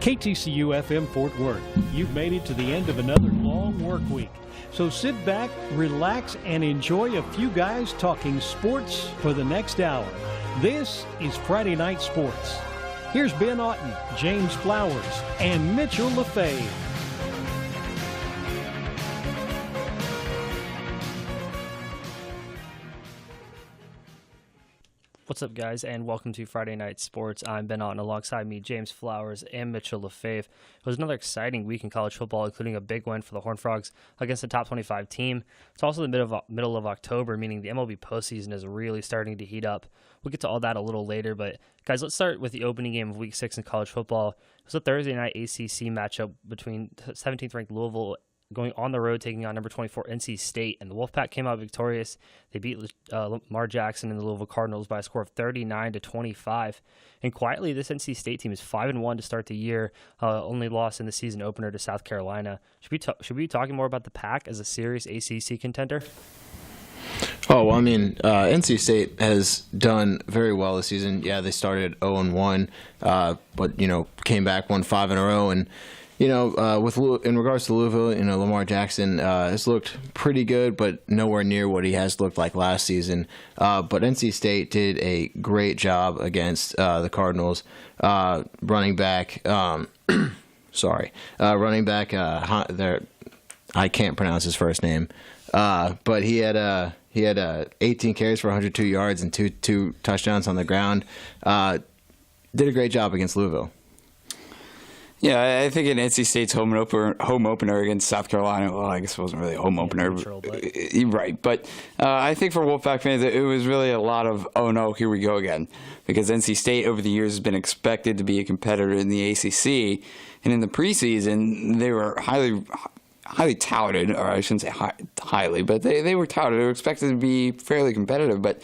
KTCU FM Fort Worth. You've made it to the end of another long work week. So sit back, relax, and enjoy a few guys talking sports for the next hour. This is Friday Night Sports. Here's Ben Otten, James Flowers, and Mitchell LaFave. What's up, guys, and welcome to Friday Night Sports. I'm Ben Otten, alongside me, James Flowers and Mitchell LaFave. It was another exciting week in college football, including a big win for the Horned Frogs against the top 25 team. It's also the middle of October, meaning the MLB postseason is really starting to heat up. We'll get to all that a little later, but guys, let's start with the opening game of Week 6 in college football. It was a Thursday night ACC matchup between 17th-ranked Louisville going on the road, taking on number 24 NC State, and the Wolfpack came out victorious. They beat Lamar Jackson and the Louisville Cardinals by a score of 39-25. And quietly, this NC State team is 5-1 to start the year, only loss in the season opener to South Carolina. Should we be talking more about the Pack as a serious ACC contender? Oh, well, I mean, NC State has done very well this season. Yeah, they started 0-1, but, came back, won 5 in a row, and in regards to Louisville, Lamar Jackson has looked pretty good, but nowhere near what he has looked like last season. But NC State did a great job against the Cardinals. Running back, I can't pronounce his first name, but he had 18 carries for 102 yards and two touchdowns on the ground. Did a great job against Louisville. Yeah, I think in NC State's home opener against South Carolina, well, I guess it wasn't really a home opener. Neutral, but. Right. But I think for Wolfpack fans, it was really a lot of, oh no, here we go again. Because NC State over the years has been expected to be a competitor in the ACC. And in the preseason, they were highly touted, or I shouldn't say highly, but they were touted. They were expected to be fairly competitive. But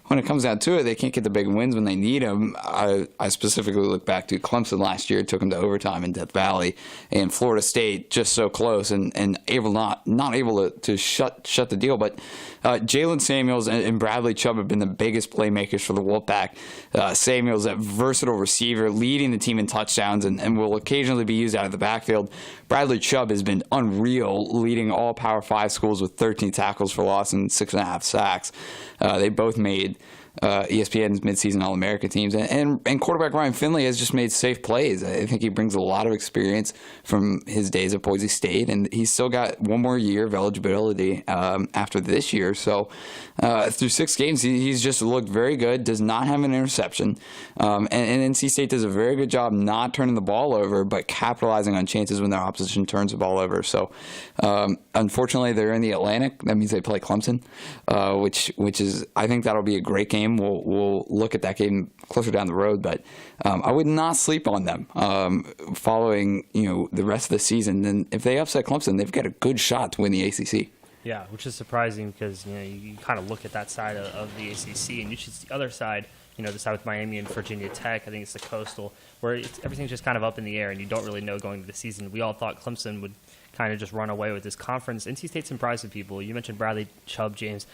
when it comes down to it, they can't get the big wins when they need them. I specifically look back to Clemson last year. It took them to overtime in Death Valley, and Florida State just so close and not able to shut the deal. But Jalen Samuels and Bradley Chubb have been the biggest playmakers for the Wolfpack. Samuels, that versatile receiver, leading the team in touchdowns and will occasionally be used out of the backfield. Bradley Chubb has been unreal, leading all Power 5 schools with 13 tackles for loss and 6.5 sacks. They both made ESPN's midseason All-America teams. And quarterback Ryan Finley has just made safe plays. I think he brings a lot of experience from his days at Boise State, and he's still got one more year of eligibility after this year. So through 6 games, he's just looked very good, does not have an interception. And NC State does a very good job not turning the ball over, but capitalizing on chances when their opposition turns the ball over. So unfortunately, they're in the Atlantic. That means they play Clemson, which is, I think that'll be a great game. We'll look at that game closer down the road, but I would not sleep on them following the rest of the season. And if they upset Clemson, they've got a good shot to win the ACC. Yeah, which is surprising because you kind of look at that side of the ACC, and you should see the other side. The side with Miami and Virginia Tech. I think it's the Coastal, where everything's just kind of up in the air, and you don't really know going into the season. We all thought Clemson would kind of just run away with this conference. NC State surprised some people. You mentioned Bradley Chubb, James.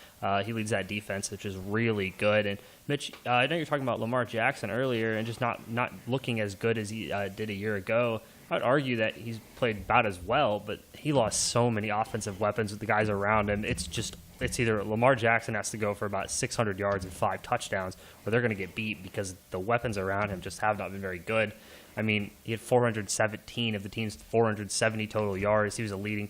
He leads that defense, which is really good. And Mitch, I know you're talking about Lamar Jackson earlier and just not looking as good as he did a year ago. I would argue that he's played about as well, but he lost so many offensive weapons with the guys around him. It's either Lamar Jackson has to go for about 600 yards and 5 touchdowns, or they're going to get beat because the weapons around him just have not been very good. I mean, he had 417 of the team's 470 total yards. He was a leading.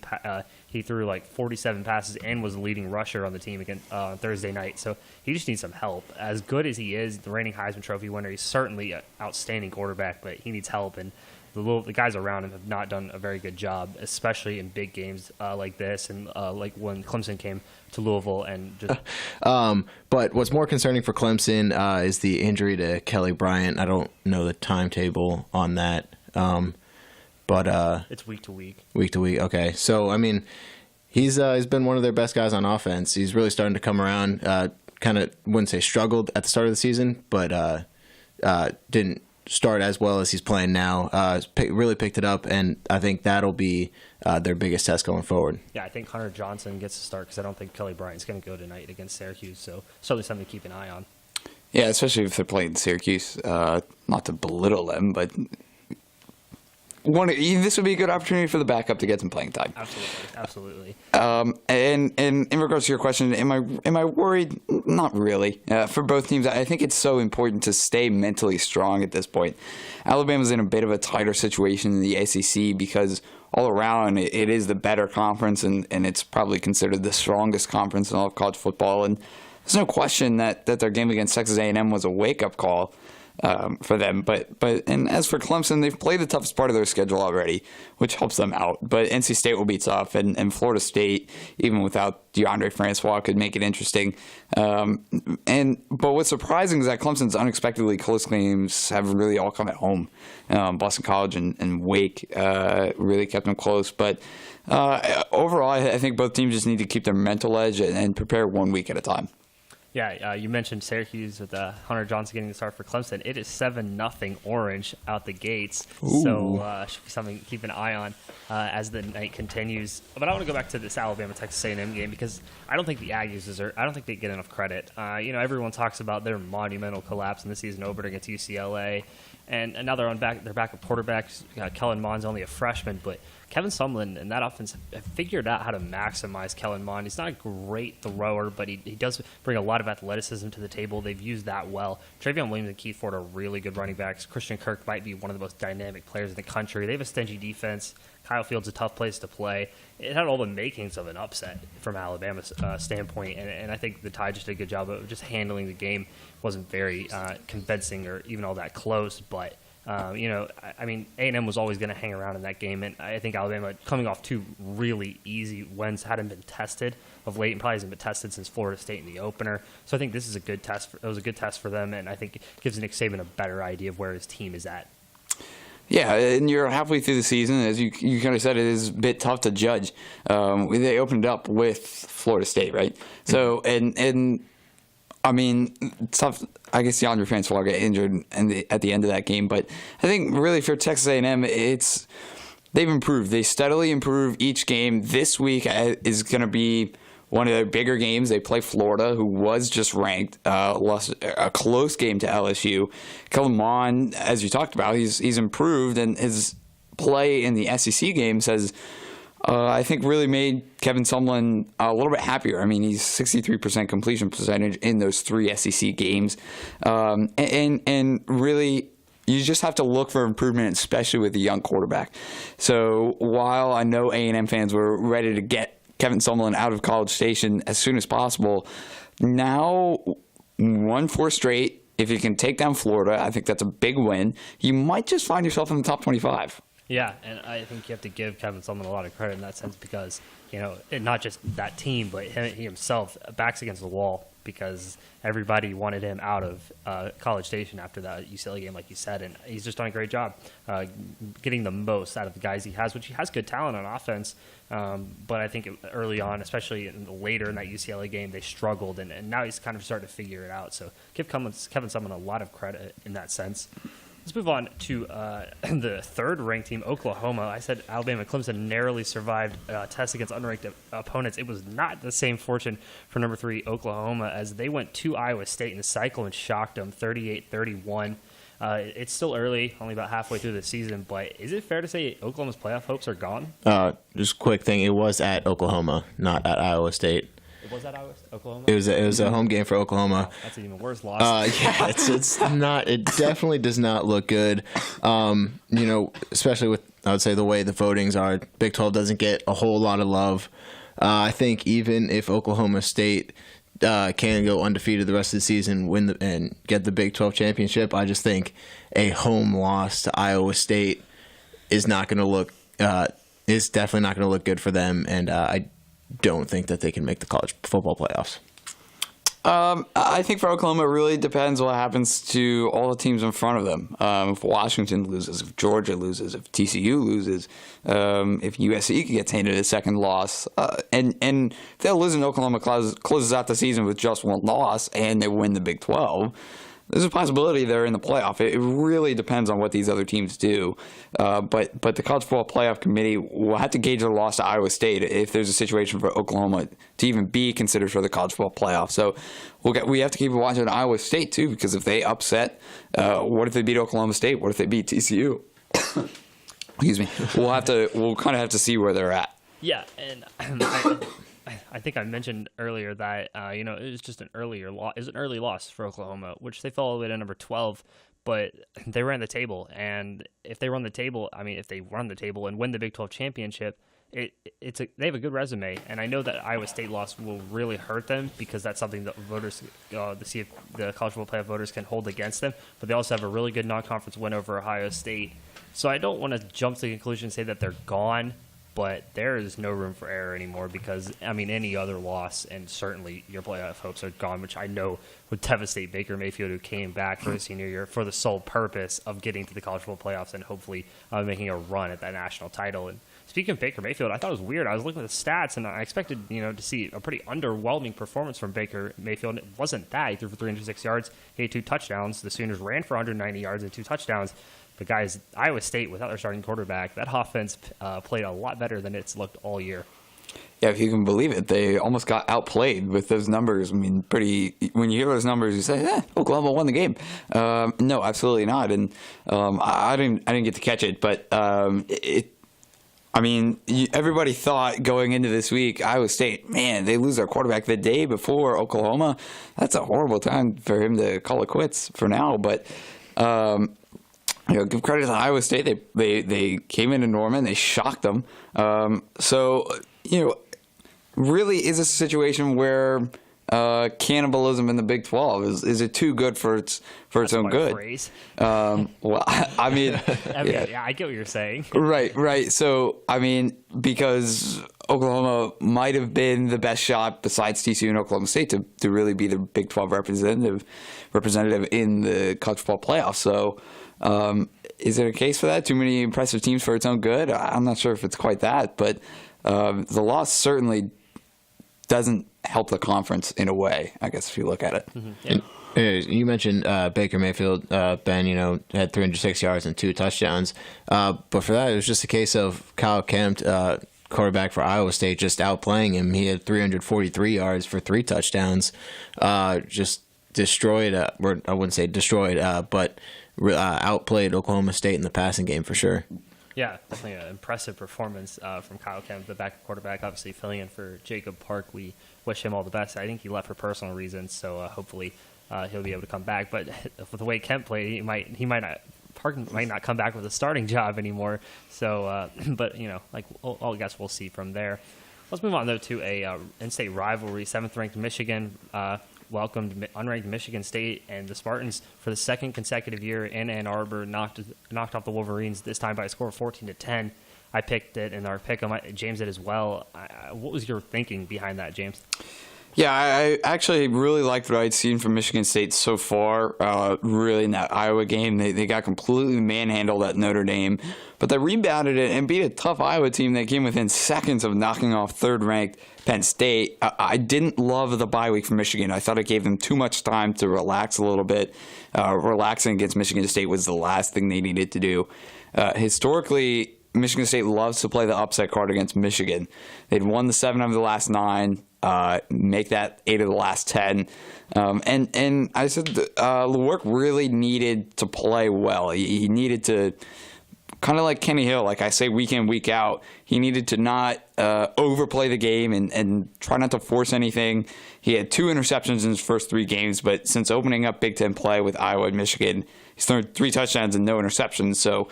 He threw like 47 passes and was the leading rusher on the team again on Thursday night. So he just needs some help. As good as he is, the reigning Heisman Trophy winner, he's certainly an outstanding quarterback, but he needs help. And the guys around him have not done a very good job, especially in big games like this and like when Clemson came to Louisville. And just but what's more concerning for Clemson is the injury to Kelly Bryant. I don't know the timetable on that, but it's week to week. Week to week. Okay, so I mean, he's been one of their best guys on offense. He's really starting to come around. Kind of wouldn't say struggled at the start of the season, but didn't start as well as he's playing now. Really picked it up, and I think that'll be their biggest test going forward. Yeah, I think Hunter Johnson gets to start because I don't think Kelly Bryant's going to go tonight against Syracuse, so certainly something to keep an eye on. Yeah, especially if they're playing Syracuse. Not to belittle them, but this would be a good opportunity for the backup to get some playing time. Absolutely. And in regards to your question, am I worried? Not really. For both teams, I think it's so important to stay mentally strong at this point. Alabama's in a bit of a tighter situation in the ACC because all around it is the better conference, and it's probably considered the strongest conference in all of college football. And there's no question that their game against Texas A&M was a wake-up call for them. But as for Clemson, they've played the toughest part of their schedule already, which helps them out. But NC State will be tough, and Florida State, even without DeAndre Francois, could make it interesting. But what's surprising is that Clemson's unexpectedly close games have really all come at home. Boston College and Wake really kept them close. But overall, I think both teams just need to keep their mental edge and prepare 1 week at a time. Yeah, you mentioned Syracuse with Hunter Johnson getting the start for Clemson. It is 7-0 Orange out the gates. Ooh. So should be something to keep an eye on as the night continues. But I want to go back to this Alabama-Texas A&M game because I don't think the Aggies I don't think they get enough credit. Everyone talks about their monumental collapse in the season opener against UCLA. And now they're back at quarterback. Kellen Mond's only a freshman, but Kevin Sumlin and that offense have figured out how to maximize Kellen Mond. He's not a great thrower, but he does bring a lot of athleticism to the table. They've used that well. Travion Williams and Keith Ford are really good running backs. Christian Kirk might be one of the most dynamic players in the country. They have a stingy defense. Kyle Field's a tough place to play. It had all the makings of an upset from Alabama's standpoint, and I think the Tide just did a good job of just handling the game. Wasn't very convincing or even all that close, but A&M was always going to hang around in that game, and I think Alabama, coming off two really easy wins, hadn't been tested of late and probably hasn't been tested since Florida State in the opener. So I think this is a good test. It was a good test for them, and I think it gives Nick Saban a better idea of where his team is at. Yeah, and you're halfway through the season. As you kind of said, it is a bit tough to judge. They opened up with Florida State, right? So, and I mean, it's tough. I guess DeAndre Francois got injured at the end of that game, but I think really for Texas A&M, they've improved. They steadily improve each game. This week is going to be one of their bigger games. They play Florida, who was just ranked, lost a close game to LSU. Kellen Mond, as you talked about, he's improved, and his play in the SEC games has, I think, really made Kevin Sumlin a little bit happier. I mean, he's 63% completion percentage in those 3 SEC games, and really, you just have to look for improvement, especially with a young quarterback. So while I know A&M fans were ready to get Kevin Sumlin out of College Station as soon as possible, now 1-4 straight. If you can take down Florida, I think that's a big win. You might just find yourself in the top 25. Yeah, and I think you have to give Kevin Sumlin a lot of credit in that sense because, and not just that team, but he himself backs against the wall because everybody wanted him out of College Station after that UCLA game, like you said, and he's just done a great job getting the most out of the guys he has, which he has good talent on offense. But I think early on, especially later in that UCLA game, they struggled, and now he's kind of starting to figure it out. So give Kevin Sumlin a lot of credit in that sense. Let's move on to the third-ranked team, Oklahoma. I said Alabama and Clemson narrowly survived tests against unranked opponents. It was not the same fortune for number 3 Oklahoma as they went to Iowa State in the Cyclone shocked them 38-31. It's still early, only about halfway through the season, but is it fair to say Oklahoma's playoff hopes are gone? Just a quick thing. It was at Oklahoma, not at Iowa State. It was at Oklahoma? It was a home game for Oklahoma. Wow, that's an even worse loss. Yeah, it's not. It definitely does not look good. Especially with, I would say, the way the votings are. Big 12 doesn't get a whole lot of love. I think even if Oklahoma State can go undefeated the rest of the season, and get the Big 12 championship, I just think a home loss to Iowa State is not going to look. Is definitely not going to look good for them, and I don't think that they can make the college football playoffs. I think for Oklahoma, it really depends what happens to all the teams in front of them. If Washington loses, if Georgia loses, if TCU loses, if USC gets handed a second loss, and if they'll lose and Oklahoma closes out the season with just one loss and they win the Big 12, there's a possibility they're in the playoff. It really depends on what these other teams do. But the College Football Playoff Committee will have to gauge their loss to Iowa State if there's a situation for Oklahoma to even be considered for the College Football Playoff. So we have to keep watching Iowa State, too, because if they upset, what if they beat Oklahoma State? What if they beat TCU? excuse me, we'll kind of have to see where they're at. Yeah, and I think I mentioned earlier that it was just an early loss for Oklahoma, which they fell all the way to number 12, but they ran the table, and if they run the table and win the Big 12 championship, they have a good resume, and I know that Iowa State loss will really hurt them because that's something that voters, the college football playoff voters can hold against them. But they also have a really good non-conference win over Ohio State, so I don't want to jump to the conclusion and say that they're gone. But there is no room for error anymore because, any other loss, and certainly your playoff hopes are gone, which I know would devastate Baker Mayfield, who came back for his senior year for the sole purpose of getting to the college football playoffs and hopefully making a run at that national title. And speaking of Baker Mayfield, I thought it was weird. I was looking at the stats, and I expected to see a pretty underwhelming performance from Baker Mayfield. It wasn't that. He threw for 306 yards. He had 2 touchdowns. The Sooners ran for 190 yards and 2 touchdowns. But guys, Iowa State, without their starting quarterback, that offense played a lot better than it's looked all year. Yeah, if you can believe it, they almost got outplayed with those numbers. When you hear those numbers, you say, Oklahoma won the game. No, absolutely not. And I didn't get to catch it, but everybody thought going into this week, Iowa State, man, they lose their quarterback the day before Oklahoma. That's a horrible time for him to call it quits for now. But give credit to Iowa State. They came into Norman. They shocked them. Really, is this a situation where cannibalism in the Big 12 is it too good for its own good? Phrase. Yeah, I get what you're saying. Right. So because Oklahoma might have been the best shot besides TCU and Oklahoma State to really be the Big 12 representative in the college football playoffs. So. Is there a case for that? Too many impressive teams for its own good? I'm not sure if it's quite that, but the loss certainly doesn't help the conference in a way, I guess, if you look at it. Mm-hmm. Yeah. You mentioned Baker Mayfield, Ben, had 306 yards and 2 touchdowns. But for that, it was just a case of Kyle Kempt, quarterback for Iowa State, just outplaying him. He had 343 yards for 3 touchdowns. Just destroyed, or I wouldn't say destroyed, but outplayed Oklahoma State in the passing game for sure. Yeah, definitely an impressive performance from Kyle Kempt, the backup quarterback, obviously filling in for Jacob Park. We wish him all the best. I think he left for personal reasons, so hopefully he'll be able to come back. But with the way Kempt played, Park might not come back with a starting job anymore. So, but I guess we'll see from there. Let's move on though to a in-state rivalry. 7th-ranked Michigan welcomed unranked Michigan State, and the Spartans, for the second consecutive year in Ann Arbor, knocked off the Wolverines, this time by a score of 14-10. I picked it in our pick. James did as well. What was your thinking behind that, James? Yeah, I actually really liked what I'd seen from Michigan State so far. Really, in that Iowa game, they got completely manhandled at Notre Dame, but they rebounded it and beat a tough Iowa team that came within seconds of knocking off 3rd-ranked Penn State. I didn't love the bye week for Michigan. I thought it gave them too much time to relax a little bit. Relaxing against Michigan State was the last thing they needed to do. Historically, Michigan State loves to play the upset card against Michigan. They'd won the 7 of the last 9. Make that 8 of the last 10. And I said Lewerke really needed to play well. He needed to, kind of like Kenny Hill, like I say week in, week out, he needed to not overplay the game and try not to force anything. He had 2 interceptions in his first 3 games, but since opening up Big Ten play with Iowa and Michigan, he's thrown 3 touchdowns and no interceptions. So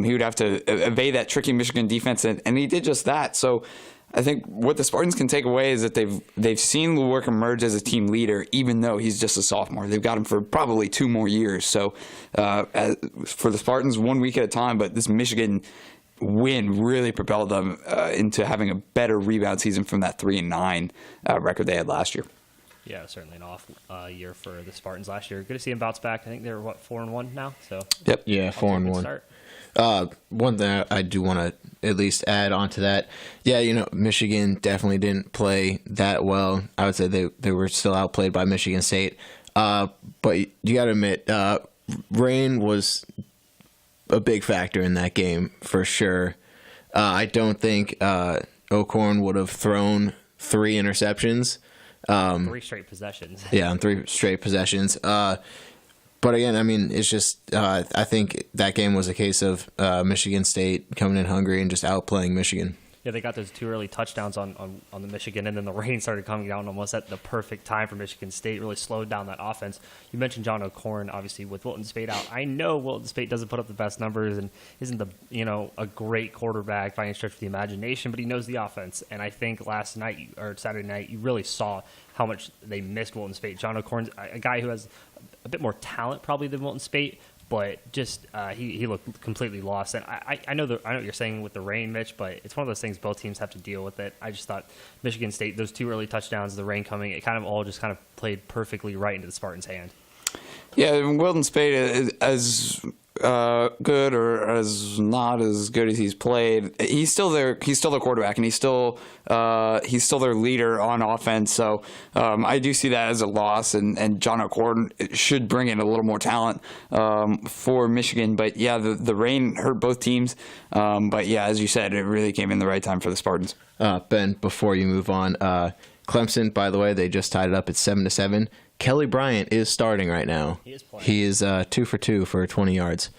he would have to evade that tricky Michigan defense, and he did just that. So I think what the Spartans can take away is that they've seen Lewerke emerge as a team leader, even though he's just a sophomore. They've got him for probably 2 more years. So for the Spartans, 1 week at a time, but this Michigan win really propelled them into having a better rebound season from that 3-9 record they had last year. Yeah, certainly an off year for the Spartans last year. Good to see them bounce back. I think they were 4-1 now. So yep, yeah, 4-1. One thing I do want to at least add on to that, Michigan definitely didn't play that well. I would say they were still outplayed by Michigan State. But you got to admit, rain was a big factor in that game for sure. I don't think O'Korn would have thrown 3 interceptions. 3 straight possessions. Yeah, on 3 straight possessions. But again, I mean, it's just I think that game was a case of Michigan State coming in hungry and just outplaying Michigan. Yeah, they got those 2 early touchdowns on the Michigan, and then the rain started coming down almost at the perfect time for Michigan State. Really slowed down that offense. You mentioned John O'Corn, obviously with Wilton Spate out. I know Wilton Spate doesn't put up the best numbers and isn't a great quarterback by any stretch of the imagination, but he knows the offense. And I think last night or Saturday night, you really saw how much they missed Wilton Spate. John O'Corn's a guy who has a bit more talent probably than Wilton Spate, but just he looked completely lost. And I know what you're saying with the rain, Mitch, but it's one of those things both teams have to deal with it. I just thought Michigan State, those 2 early touchdowns, the rain coming, it kind of all just kind of played perfectly right into the Spartans' hand. Yeah, Wilton Spate is as good or as not as good as he's played. He's still their quarterback, and he's still their leader on offense. So I do see that as a loss, and John O'Corn should bring in a little more talent for Michigan. But yeah, the rain hurt both teams. But yeah, as you said, it really came in the right time for the Spartans. Ben, before you move on, Clemson, by the way, they just tied it up at 7-7. Kelly Bryant is starting right now. He is playing. He is 2 for 2 for 20 yards.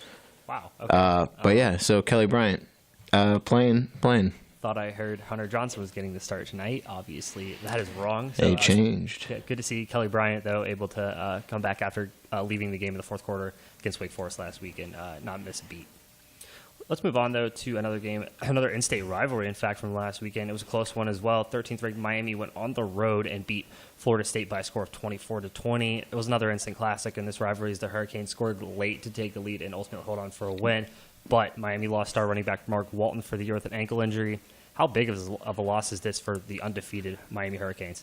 Wow. Okay. But yeah, so Kelly Bryant playing. Thought I heard Hunter Johnson was getting the start tonight. Obviously, that is wrong. So, changed. Good to see Kelly Bryant, though, able to come back after leaving the game in the fourth quarter against Wake Forest last week and not miss a beat. Let's move on, though, to another game, another in-state rivalry, in fact, from last weekend. It was a close one as well. 13th-ranked Miami went on the road and beat Florida State by a score of 24-20. It was another instant classic in this rivalry as the Hurricanes scored late to take the lead and ultimately hold on for a win. But Miami lost star running back Mark Walton for the year with an ankle injury. How big of a loss is this for the undefeated Miami Hurricanes?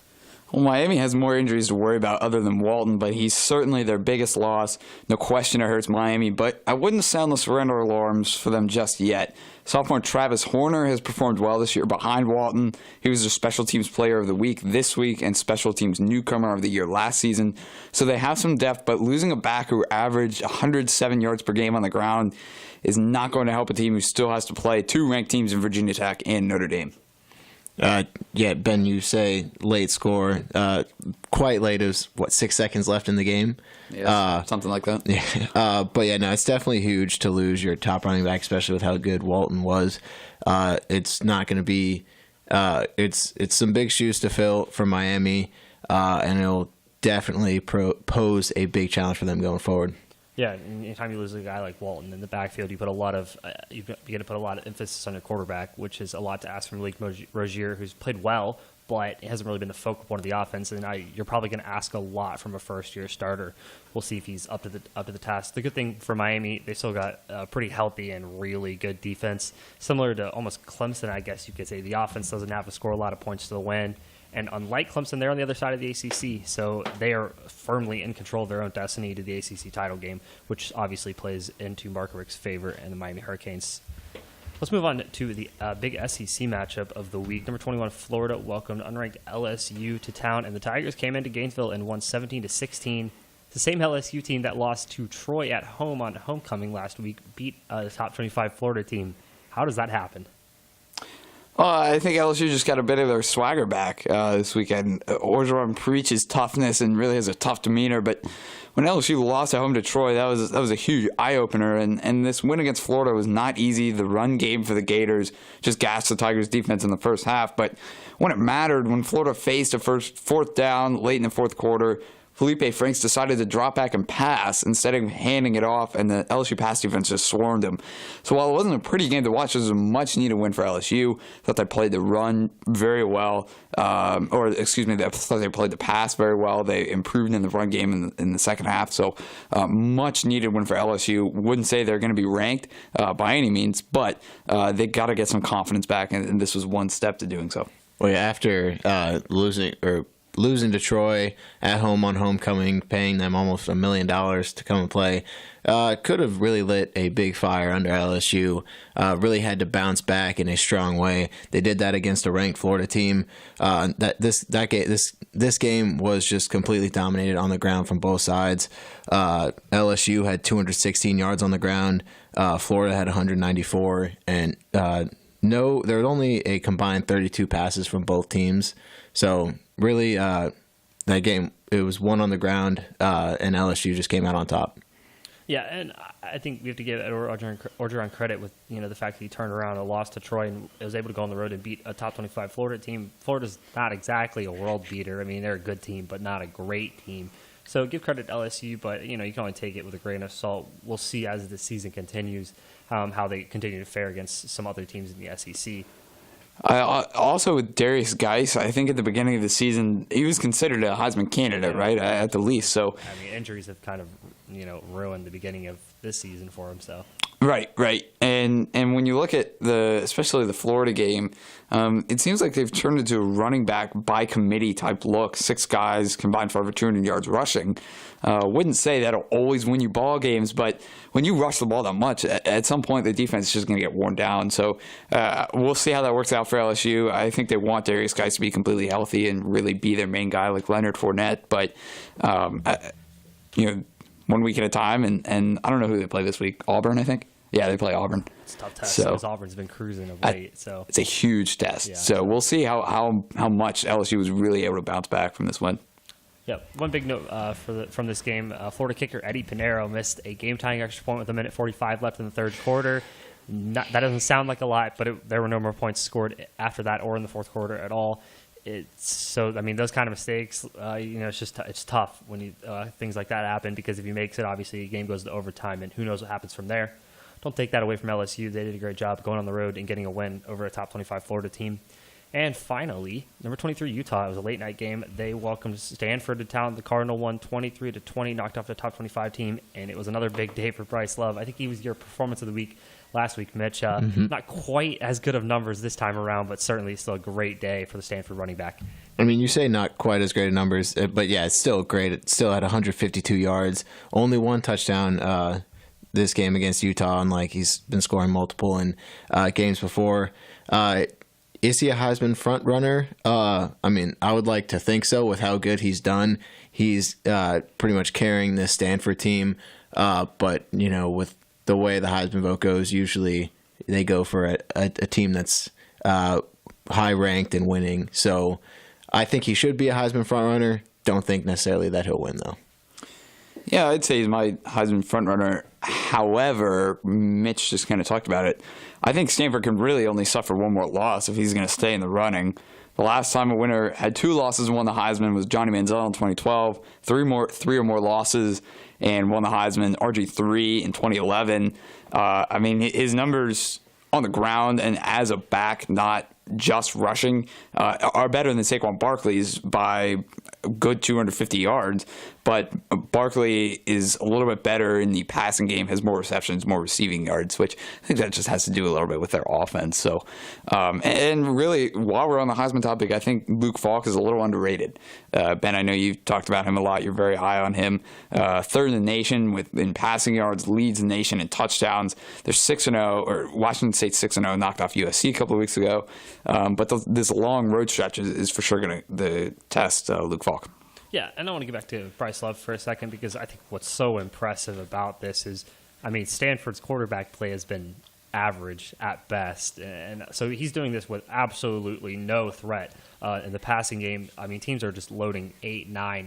Well, Miami has more injuries to worry about other than Walton, but he's certainly their biggest loss. No question it hurts Miami, but I wouldn't sound the surrender alarms for them just yet. Sophomore Travis Horner has performed well this year behind Walton. He was their special teams player of the week this week and special teams newcomer of the year last season. So they have some depth, but losing a back who averaged 107 yards per game on the ground is not going to help a team who still has to play 2 ranked teams in Virginia Tech and Notre Dame. Yeah, Ben, you say late score. Quite late. It was, 6 seconds left in the game? Yeah, something like that. Yeah. But yeah, no, it's definitely huge to lose your top running back, especially with how good Walton was. It's not going to be it's some big shoes to fill for Miami, and it'll definitely pose a big challenge for them going forward. Yeah, anytime you lose a guy like Walton in the backfield, you put a lot of you got to put a lot of emphasis on your quarterback, which is a lot to ask from Malik Rozier, who's played well, but hasn't really been the focal point of the offense. And you're probably going to ask a lot from a first-year starter. We'll see if he's up to the task. The good thing for Miami, they still got a pretty healthy and really good defense, similar to almost Clemson, I guess you could say. The offense doesn't have to score a lot of points to win. And unlike Clemson, they're on the other side of the ACC, so they are firmly in control of their own destiny to the ACC title game, which obviously plays into Mark Richt's favor and the Miami Hurricanes. Let's move on to the big SEC matchup of the week. Number 21, Florida welcomed unranked LSU to town, and the Tigers came into Gainesville and won 17-16. The same LSU team that lost to Troy at home on homecoming last week beat the top 25 Florida team. How does that happen? I think LSU just got a bit of their swagger back this weekend. Orgeron preaches toughness and really has a tough demeanor, but when LSU lost at home to Troy, that was a huge eye-opener, and this win against Florida was not easy. The run game for the Gators just gassed the Tigers' defense in the first half, but when it mattered, when Florida faced a fourth down late in the fourth quarter, Felipe Franks decided to drop back and pass instead of handing it off, and the LSU pass defense just swarmed him. So while it wasn't a pretty game to watch, it was a much-needed win for LSU. I thought they played the run very well, I thought they played the pass very well. They improved in the run game in the second half, so much-needed win for LSU. Wouldn't say they're going to be ranked by any means, but they got to get some confidence back, and this was one step to doing so. Well, yeah, after losing to Troy at home on homecoming, paying them almost $1 million to come and play, could have really lit a big fire under LSU. Really had to bounce back in a strong way. They did that against a ranked Florida team. This game was just completely dominated on the ground from both sides. LSU had 216 yards on the ground. Florida had 194, and there was only a combined 32 passes from both teams. So really, that game, it was one on the ground, and LSU just came out on top. Yeah, and I think we have to give Orgeron credit with the fact that he turned around a loss to Troy and was able to go on the road and beat a top 25 Florida team. Florida's not exactly a world beater. I mean, they're a good team, but not a great team. So give credit to LSU, but you can only take it with a grain of salt. We'll see as the season continues how they continue to fare against some other teams in the SEC. Also with Darius Geis, I think at the beginning of the season he was considered a Heisman candidate, right, at the least. So I mean, injuries have kind of ruined the beginning of this season for him. So right, and when you look at especially the Florida game, it seems like they've turned into a running back by committee type look. 6 guys combined for over 200 yards rushing. Wouldn't say that'll always win you ball games, but when you rush the ball that much, at some point the defense is just going to get worn down. So we'll see how that works out for LSU. I think they want Darius Geis to be completely healthy and really be their main guy like Leonard Fournette, but 1 week at a time, and I don't know who they play this week. Auburn, I think. Yeah, they play Auburn. It's a tough test because Auburn's been cruising of late. So it's a huge test. Yeah. So we'll see how much LSU was really able to bounce back from this win. Yeah, one big note from this game, Florida kicker Eddie Pinheiro missed a game-tying extra point with 1:45 left in the third quarter. That doesn't sound like a lot, but there were no more points scored after that or in the fourth quarter at all. Those kind of mistakes, it's tough when things like that happen, because if he makes it, obviously the game goes to overtime, and who knows what happens from there. Don't take that away from LSU. They did a great job going on the road and getting a win over a top 25 Florida team. And finally, number 23 Utah. It was a late night game. They welcomed Stanford to town. The Cardinal won 23-20, knocked off the top 25 team, and it was another big day for Bryce Love. I think he was your performance of the week last week, Mitch. Not quite as good of numbers this time around, but certainly still a great day for the Stanford running back. I mean, you say not quite as great of numbers, but yeah, it's still great. It still had 152 yards, only 1 touchdown this game against Utah, unlike he's been scoring multiple in games before. Is he a Heisman front runner? I mean, I would like to think so with how good he's done. He's pretty much carrying this Stanford team, but with the way the Heisman vote goes, usually they go for a team that's high ranked and winning. So I think he should be a Heisman frontrunner. Don't think necessarily that he'll win, though. Yeah, I'd say he's my Heisman frontrunner. However, Mitch just kind of talked about it. I think Stanford can really only suffer one more loss if he's going to stay in the running. The last time a winner had 2 losses and won the Heisman was Johnny Manziel in 2012. 3 or more losses and won the Heisman. RG3 in 2011. His numbers on the ground and as a back, not just rushing, are better than Saquon Barkley's by a good 250 yards. But Barkley is a little bit better in the passing game, has more receptions, more receiving yards, which I think that just has to do a little bit with their offense. So, and really, while we're on the Heisman topic, I think Luke Falk is a little underrated. Ben, I know you've talked about him a lot. You're very high on him. 3rd in the nation in passing yards, leads the nation in touchdowns. They're 6-0, or Washington State's 6-0, knocked off USC a couple of weeks ago. But this long road stretch is for sure going to test Luke Falk. Yeah, and I want to get back to Bryce Love for a second, because I think what's so impressive about this is, Stanford's quarterback play has been average at best, and so he's doing this with absolutely no threat in the passing game. Teams are just loading 8-9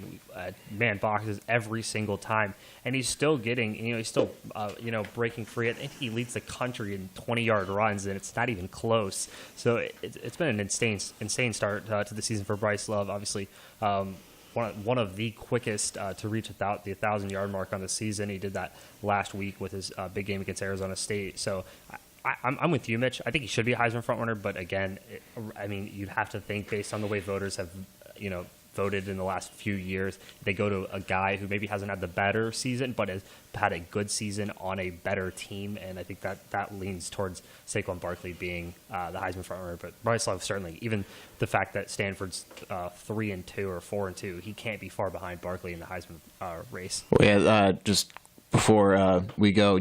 man boxes every single time, and he's still getting, breaking free. I think he leads the country in 20-yard runs, and it's not even close. So it's been an insane start to the season for Bryce Love. Obviously, one of the quickest to reach the 1,000-yard mark on the season. He did that last week with his big game against Arizona State. So I'm with you, Mitch. I think he should be a Heisman frontrunner, but again, you'd have to think based on the way voters have, voted in the last few years. They go to a guy who maybe hasn't had the better season, but has had a good season on a better team, and I think that leans towards Saquon Barkley being the Heisman frontrunner. But Bryce Love, certainly, even the fact that Stanford's 3-2 or 4-2, he can't be far behind Barkley in the Heisman race. Well, yeah, just before we go,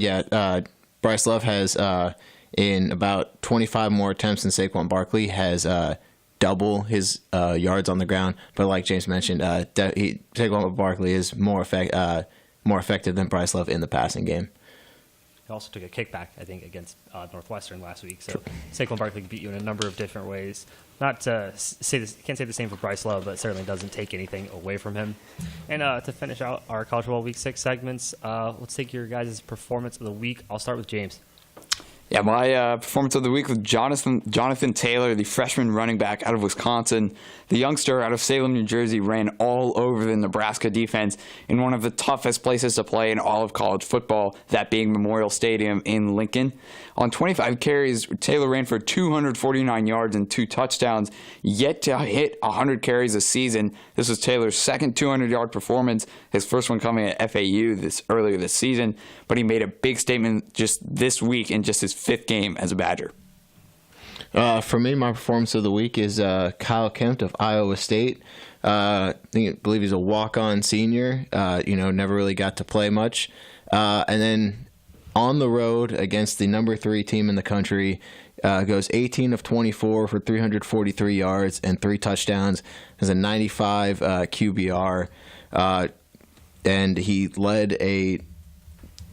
Bryce Love has in about 25 more attempts than Saquon Barkley, has double his yards on the ground. But like James mentioned, Saquon Barkley is more effective than Bryce Love in the passing game. He also took a kickback, I think, against Northwestern last week. So Saquon Barkley can beat you in a number of different ways. Not to say this, can't say the same for Bryce Love, but certainly doesn't take anything away from him. And to finish out our College Football Week 6 segments, let's take your guys' performance of the week. I'll start with James. Yeah, my performance of the week was Jonathan Taylor, the freshman running back out of Wisconsin. The youngster out of Salem, New Jersey, ran all over the Nebraska defense in one of the toughest places to play in all of college football, that being Memorial Stadium in Lincoln. On 25 carries, Taylor ran for 249 yards and 2 touchdowns, yet to hit 100 carries this season. This was Taylor's second 200-yard performance, his first one coming at FAU earlier this season, but he made a big statement just this week in just his 5th game as a Badger. For me, my performance of the week is Kyle Kempt of Iowa State. I believe he's a walk-on senior. Never really got to play much. And then on the road against the number 3 team in the country, goes 18 of 24 for 343 yards and 3 touchdowns. Has a 95 QBR, and he led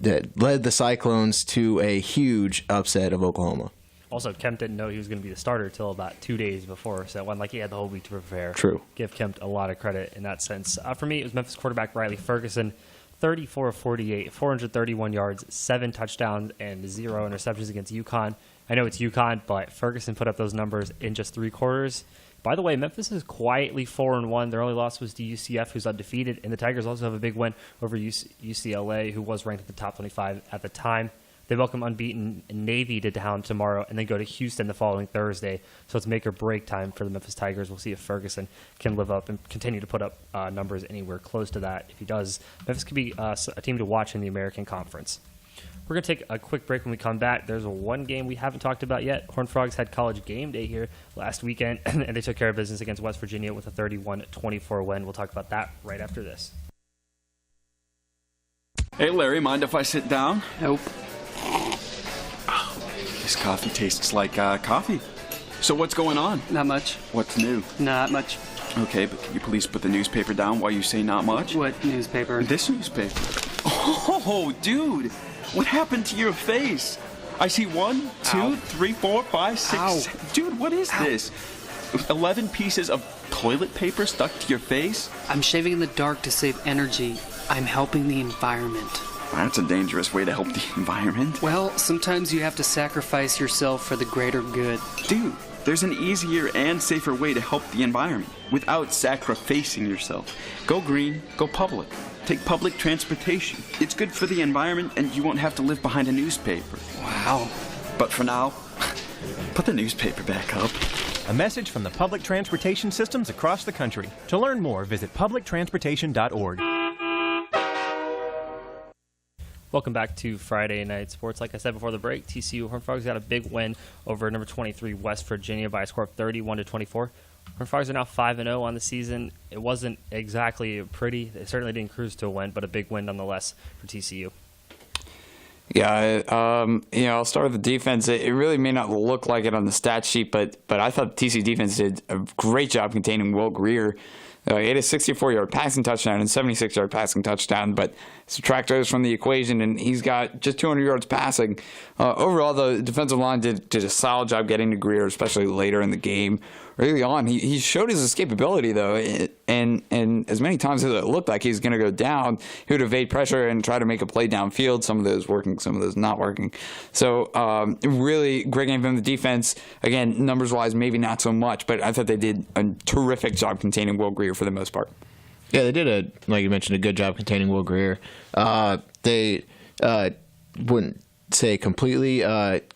the Cyclones to a huge upset of Oklahoma. Also, Kempt didn't know he was going to be the starter until about 2 days before, so it wasn't like he had the whole week to prepare. True. Give Kempt a lot of credit in that sense. For me, it was Memphis quarterback Riley Ferguson, 34 of 48, 431 yards, 7 touchdowns, and 0 interceptions against UConn. I know it's UConn, but Ferguson put up those numbers in just 3 quarters. By the way, Memphis is quietly 4-1. Their only loss was to UCF, who's undefeated, and the Tigers also have a big win over UCLA, who was ranked at the top 25 at the time. They welcome unbeaten Navy to town tomorrow and then go to Houston the following Thursday. So it's make or break time for the Memphis Tigers. We'll see if Ferguson can live up and continue to put up numbers anywhere close to that. If he does, Memphis could be a team to watch in the American Conference. We're going to take a quick break when we come back. There's one game we haven't talked about yet. Horned Frogs had college game day here last weekend, and they took care of business against West Virginia with a 31-24 win. We'll talk about that right after this. Hey, Larry, mind if I sit down? Nope. This coffee tastes like coffee. So what's going on? Not much. What's new? Not much. Okay, but can you please put the newspaper down while you say not much? What newspaper? This newspaper. Oh, dude. What happened to your face? I see 1, 2, 3, 4, 5, 6. Ow. 7. Dude, what is this? 11 pieces of toilet paper stuck to your face? I'm shaving in the dark to save energy. I'm helping the environment. That's a dangerous way to help the environment. Well, sometimes you have to sacrifice yourself for the greater good. Dude, there's an easier and safer way to help the environment without sacrificing yourself. Go green, go public. Take public transportation. It's good for the environment and you won't have to live behind a newspaper. Wow. But for now, put the newspaper back up. A message from the public transportation systems across the country. To learn more, visit publictransportation.org. Welcome back to Friday Night Sports. Like I said before the break, TCU Horned Frogs got a big win over number 23 West Virginia by a score of 31-24. Horned Frogs are now 5-0 on the season. It wasn't exactly pretty. They certainly didn't cruise to a win, but a big win nonetheless for TCU. Yeah, I'll start with the defense. It really may not look like it on the stat sheet, but I thought the TCU defense did a great job containing Will Greer. He had a 64-yard passing touchdown and 76-yard passing touchdown, but subtract those from the equation, and he's got just 200 yards passing. Overall, the defensive line did a solid job getting to Greer, especially later in the game. Early on, he showed his escapability, though, and as many times as it looked like he was going to go down, he would evade pressure and try to make a play downfield, some of those working, some of those not working. So really great game from the defense. Again, numbers-wise, maybe not so much, but I thought they did a terrific job containing Will Greer for the most part. Yeah, they did like you mentioned, a good job containing Will Greer. They wouldn't say completely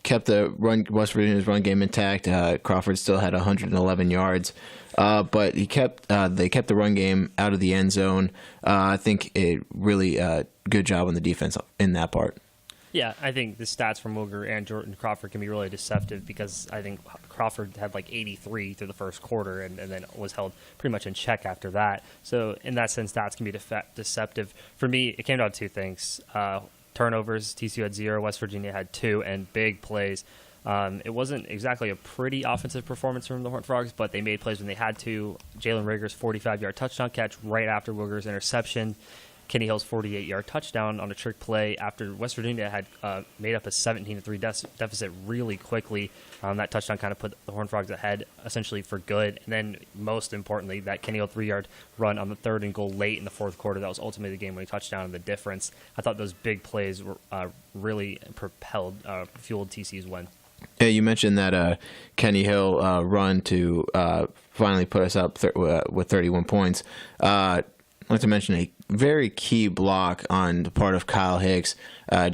kept the West Virginia's run game intact. Crawford still had 111 yards, but they kept the run game out of the end zone. I think a really good job on the defense in that part. Yeah, I think the stats from Wilger and Jordan Crawford can be really deceptive because I think Crawford had like 83 through the first quarter and then was held pretty much in check after that. So in that sense, stats can be deceptive. For me, it came down to 2 things. Turnovers, TCU had 0, West Virginia had 2, and big plays. It wasn't exactly a pretty offensive performance from the Horned Frogs, but they made plays when they had to. Jalen Rager's 45-yard touchdown catch right after Wilger's interception Kenny Hill's 48-yard touchdown on a trick play after West Virginia had made up a 17-3 deficit really quickly. That touchdown kind of put the Horned Frogs ahead essentially for good. And then most importantly, that Kenny Hill 3-yard run on the 3rd and goal late in the 4th quarter, that was ultimately the game-winning touchdown and the difference. I thought those big plays were really fueled TCU's win. Yeah, you mentioned that Kenny Hill run to finally put us up with 31 points. I'd like to mention a very key block on the part of Kyle Hicks.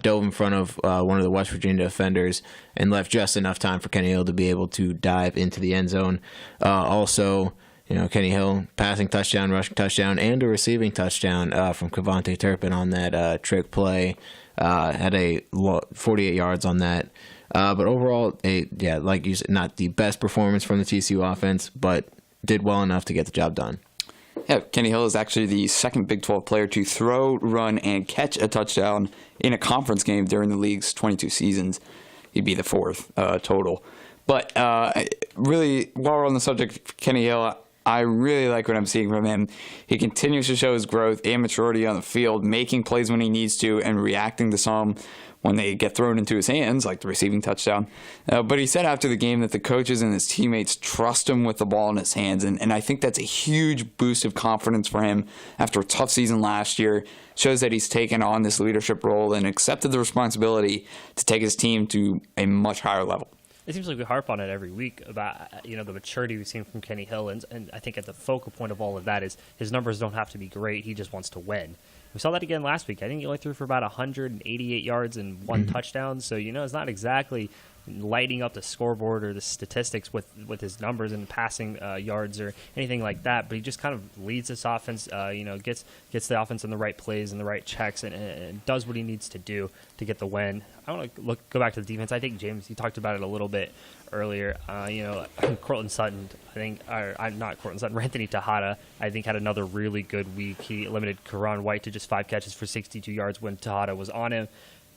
Dove in front of one of the West Virginia defenders and left just enough time for Kenny Hill to be able to dive into the end zone. Also, Kenny Hill passing touchdown, rushing touchdown, and a receiving touchdown from Cavante Turpin on that trick play. Had 48 yards on that. But overall, like you said, not the best performance from the TCU offense, but did well enough to get the job done. Yeah, Kenny Hill is actually the second Big 12 player to throw, run, and catch a touchdown in a conference game during the league's 22 seasons. He'd be the 4th total. But really, while we're on the subject of Kenny Hill, I really like what I'm seeing from him. He continues to show his growth and maturity on the field, making plays when he needs to and reacting to some when they get thrown into his hands, like the receiving touchdown. But he said after the game that the coaches and his teammates trust him with the ball in his hands, and I think that's a huge boost of confidence for him after a tough season last year. Shows that he's taken on this leadership role and accepted the responsibility to take his team to a much higher level. It seems like we harp on it every week about the maturity we've seen from Kenny Hill, and I think at the focal point of all of that is his numbers don't have to be great. He just wants to win. We saw that again last week. I think he only threw for about 188 yards and 1 touchdown. So, it's not exactly lighting up the scoreboard or the statistics with his numbers and passing yards or anything like that. But he just kind of leads this offense, gets the offense in the right plays and the right checks and does what he needs to do to get the win. I want to go back to the defense. I think, James, you talked about it a little bit earlier. Cortland Sutton, not Cortland Sutton, Anthony Tejada, I think had another really good week. He limited Karan White to just 5 catches for 62 yards when Tejada was on him.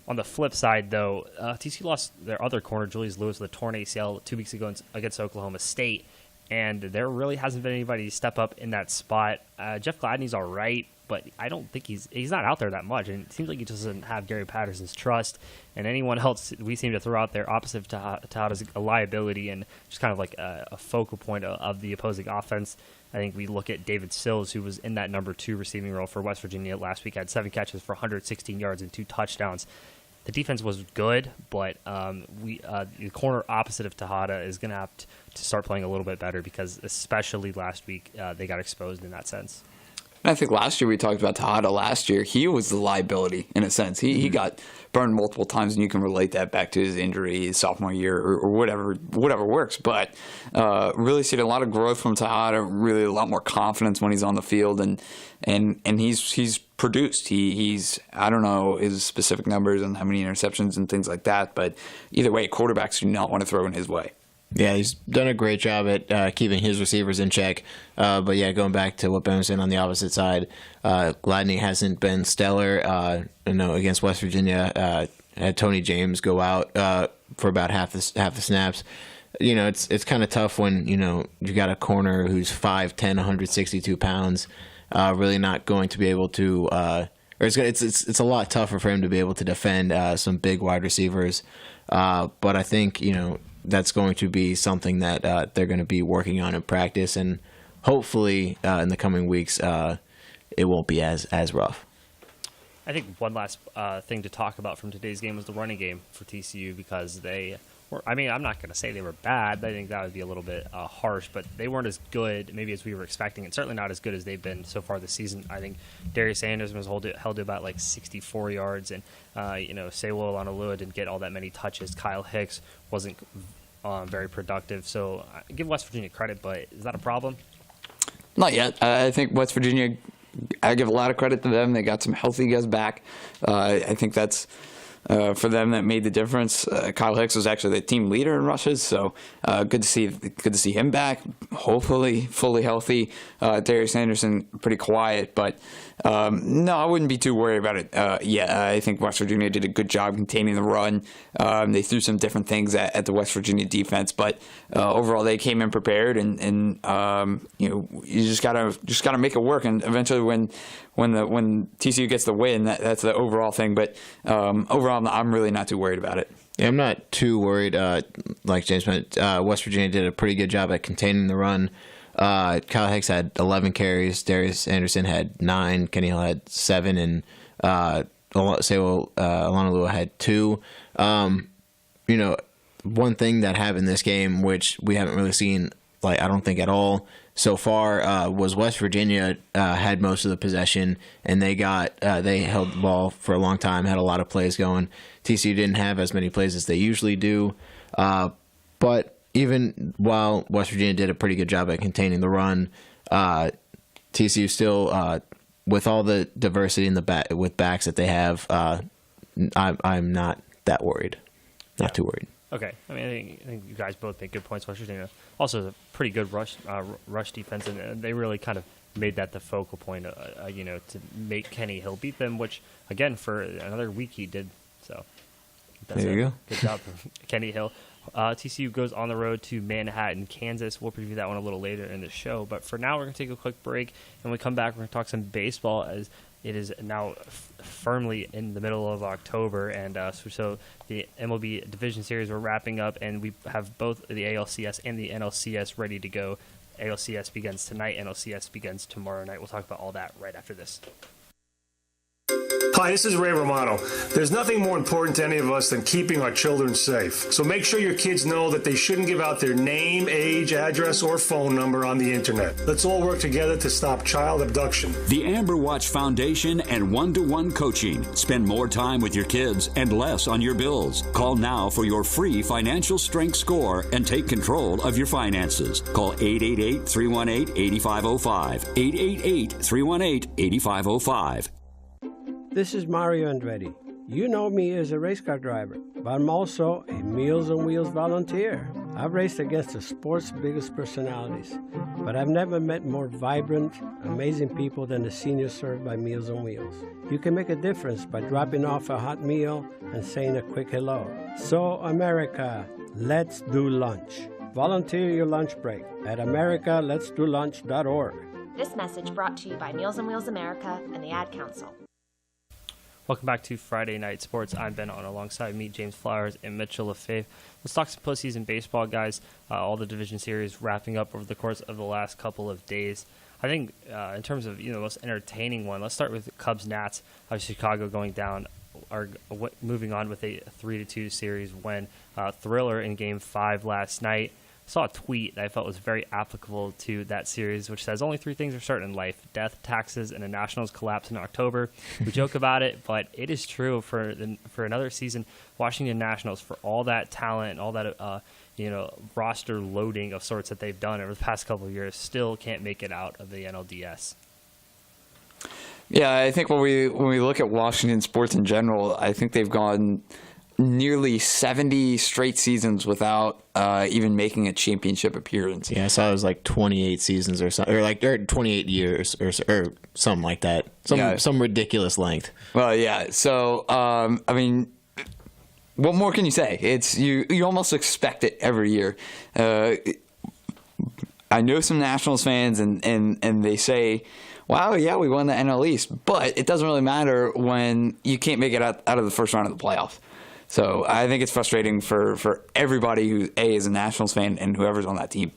On the flip side, though, TCU lost their other corner, Julius Lewis, with a torn ACL 2 weeks ago against Oklahoma State, and there really hasn't been anybody to step up in that spot. Jeff Gladney's all right, but I don't think he's not out there that much, and it seems like he doesn't have Gary Patterson's trust, and anyone else we seem to throw out there opposite to Tejada's a liability and just kind of like a focal point of the opposing offense. I think we look at David Sills, who was in that number 2 receiving role for West Virginia last week, had 7 catches for 116 yards and 2 touchdowns. The defense was good, but the corner opposite of Tejada is going to have to start playing a little bit better because especially last week they got exposed in that sense. And I think last year we talked about Tejada last year. He was the liability in a sense. He got burned multiple times, and you can relate that back to his injury his sophomore year or whatever works. But really seen a lot of growth from Tejada, really a lot more confidence when he's on the field, and he's produced. He's I don't know his specific numbers and how many interceptions and things like that, but either way, quarterbacks do not want to throw in his way. Yeah, he's done a great job at keeping his receivers in check. But yeah, going back to what Ben was saying on the opposite side, Gladney hasn't been stellar. Against West Virginia, had Tony James go out for about half the snaps. It's kind of tough when you got a corner who's 5'10", 162 pounds, really not going to be able to. Or it's a lot tougher for him to be able to defend some big wide receivers. But I think that's going to be something that they're going to be working on in practice, and hopefully in the coming weeks it won't be as rough. I think one last thing to talk about from today's game was the running game for TCU because they were, I'm not going to say they were bad. I think that would be a little bit harsh, but they weren't as good maybe as we were expecting, and certainly not as good as they've been so far this season. I think Darius Anderson was held to about like 64 yards, and Sewell Onalua didn't get all that many touches. Kyle Hicks wasn't very productive. So I give West Virginia credit, but is that a problem? Not yet. I think West Virginia, I give a lot of credit to them. They got some healthy guys back. I think that's for them that made the difference. Kyle Hicks was actually the team leader in rushes, so good to see him back. Hopefully fully healthy. Darius Anderson pretty quiet, but no, I wouldn't be too worried about it. I think West Virginia did a good job containing the run. They threw some different things at the West Virginia defense, but overall they came in prepared, and you just gotta make it work. And eventually, when TCU gets the win, that's the overall thing. But overall, I'm really not too worried about it. Yeah, I'm not too worried. Like James mentioned, West Virginia did a pretty good job at containing the run. Kyle Hicks had 11 carries. Darius Anderson had 9. Kenny Hill had 7, and Alana Lua had 2. One thing that happened in this game, which we haven't really seen, I don't think at all so far, was West Virginia had most of the possession, and they held the ball for a long time, had a lot of plays going. TCU didn't have as many plays as they usually do, but even while West Virginia did a pretty good job at containing the run, TCU still, with all the diversity in the with backs that they have, I'm not that worried. Not too worried. Okay, I think you guys both make good points. West Virginia also a pretty good rush defense, and they really kind of made that the focal point, to make Kenny Hill beat them. Which again, for another week he did. So there you go. Good job, Kenny Hill. TCU goes on the road to Manhattan, Kansas. We'll preview that one a little later in the show. But for now, we're going to take a quick break. And when we come back, we're going to talk some baseball, as it is now firmly in the middle of October. And so the MLB Division Series, we're wrapping up, and we have both the ALCS and the NLCS ready to go. ALCS begins tonight. NLCS begins tomorrow night. We'll talk about all that right after this. Hi, this is Ray Romano. There's nothing more important to any of us than keeping our children safe. So make sure your kids know that they shouldn't give out their name, age, address, or phone number on the internet. Let's all work together to stop child abduction. The Amber Watch Foundation and one-to-one coaching. Spend more time with your kids and less on your bills. Call now for your free financial strength score and take control of your finances. Call 888-318-8505. 888-318-8505. This is Mario Andretti. You know me as a race car driver, but I'm also a Meals on Wheels volunteer. I've raced against the sport's biggest personalities, but I've never met more vibrant, amazing people than the seniors served by Meals on Wheels. You can make a difference by dropping off a hot meal and saying a quick hello. So, America, let's do lunch. Volunteer your lunch break at americaletsdolunch.org. This message brought to you by Meals on Wheels America and the Ad Council. Welcome back to Friday Night Sports. I'm Ben on, alongside me, James Flowers and Mitchell LaFave. Let's talk some postseason baseball, guys. All the division series wrapping up over the course of the last couple of days. I think in terms of the most entertaining one, let's start with Cubs-Nats. Chicago going down, moving on with a 3-2 series win. Thriller in Game 5 last night. Saw a tweet that I felt was very applicable to that series, which says only 3 things are certain in life: death, taxes, and a Nationals collapse in October. We joke about it, but it is true. For another season, Washington Nationals, for all that talent and all that roster loading of sorts that they've done over the past couple of years, still can't make it out of the NLDS. Yeah, I think when we look at Washington sports in general, I think they've gone nearly 70 straight seasons without even making a championship appearance. Yeah, I saw it was like 28 seasons or something, or 28 years or something like that. Some ridiculous length. Well, yeah. So, what more can you say? It's you almost expect it every year. I know some Nationals fans, and they say, wow, yeah, we won the NL East, but it doesn't really matter when you can't make it out of the first round of the playoffs. So I think it's frustrating for everybody who is a Nationals fan and whoever's on that team.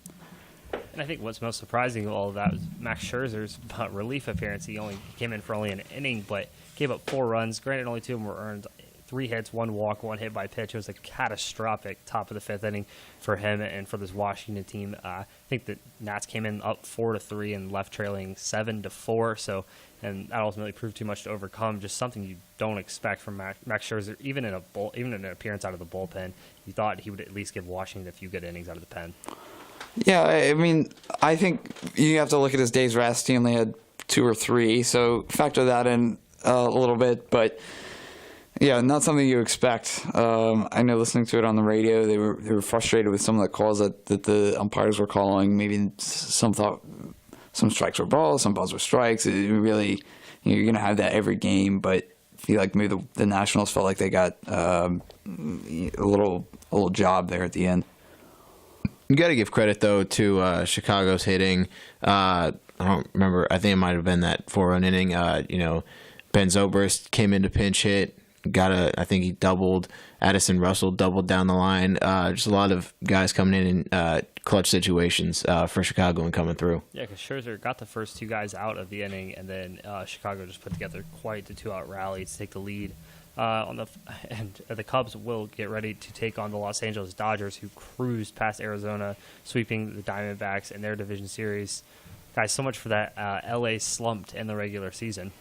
And I think what's most surprising of all of that was Max Scherzer's relief appearance. He came in for only an inning, but gave up 4 runs. Granted, only 2 of them were earned. 3 hits, 1 walk, 1 hit by pitch. It was a catastrophic top of the 5th inning for him and for this Washington team. I think the Nats came in up 4-3 and left trailing 7-4. So, and that ultimately proved too much to overcome. Just something you don't expect from Max Scherzer, even in an appearance out of the bullpen. You thought he would at least give Washington a few good innings out of the pen. Yeah, I mean, I think you have to look at his days rest. He only had 2 or 3, so factor that in a little bit. But Yeah, not something you expect. I know listening to it on the radio, they were frustrated with some of the calls that the umpires were calling. Maybe some thought some strikes were balls, some balls were strikes. It really, you're going to have that every game, but I feel like maybe the Nationals felt like they got a little job there at the end. You got to give credit, though, to Chicago's hitting. I don't remember. I think it might have been that 4-run inning. Ben Zobrist came in to pinch hit. I think he doubled. Addison Russell doubled down the line. Just a lot of guys coming in clutch situations for Chicago and coming through. Yeah, because Scherzer got the first two guys out of the inning, and then Chicago just put together quite the 2-out rally to take the lead. And the Cubs will get ready to take on the Los Angeles Dodgers, who cruised past Arizona, sweeping the Diamondbacks in their division series. Guys, so much for that. LA slumped in the regular season.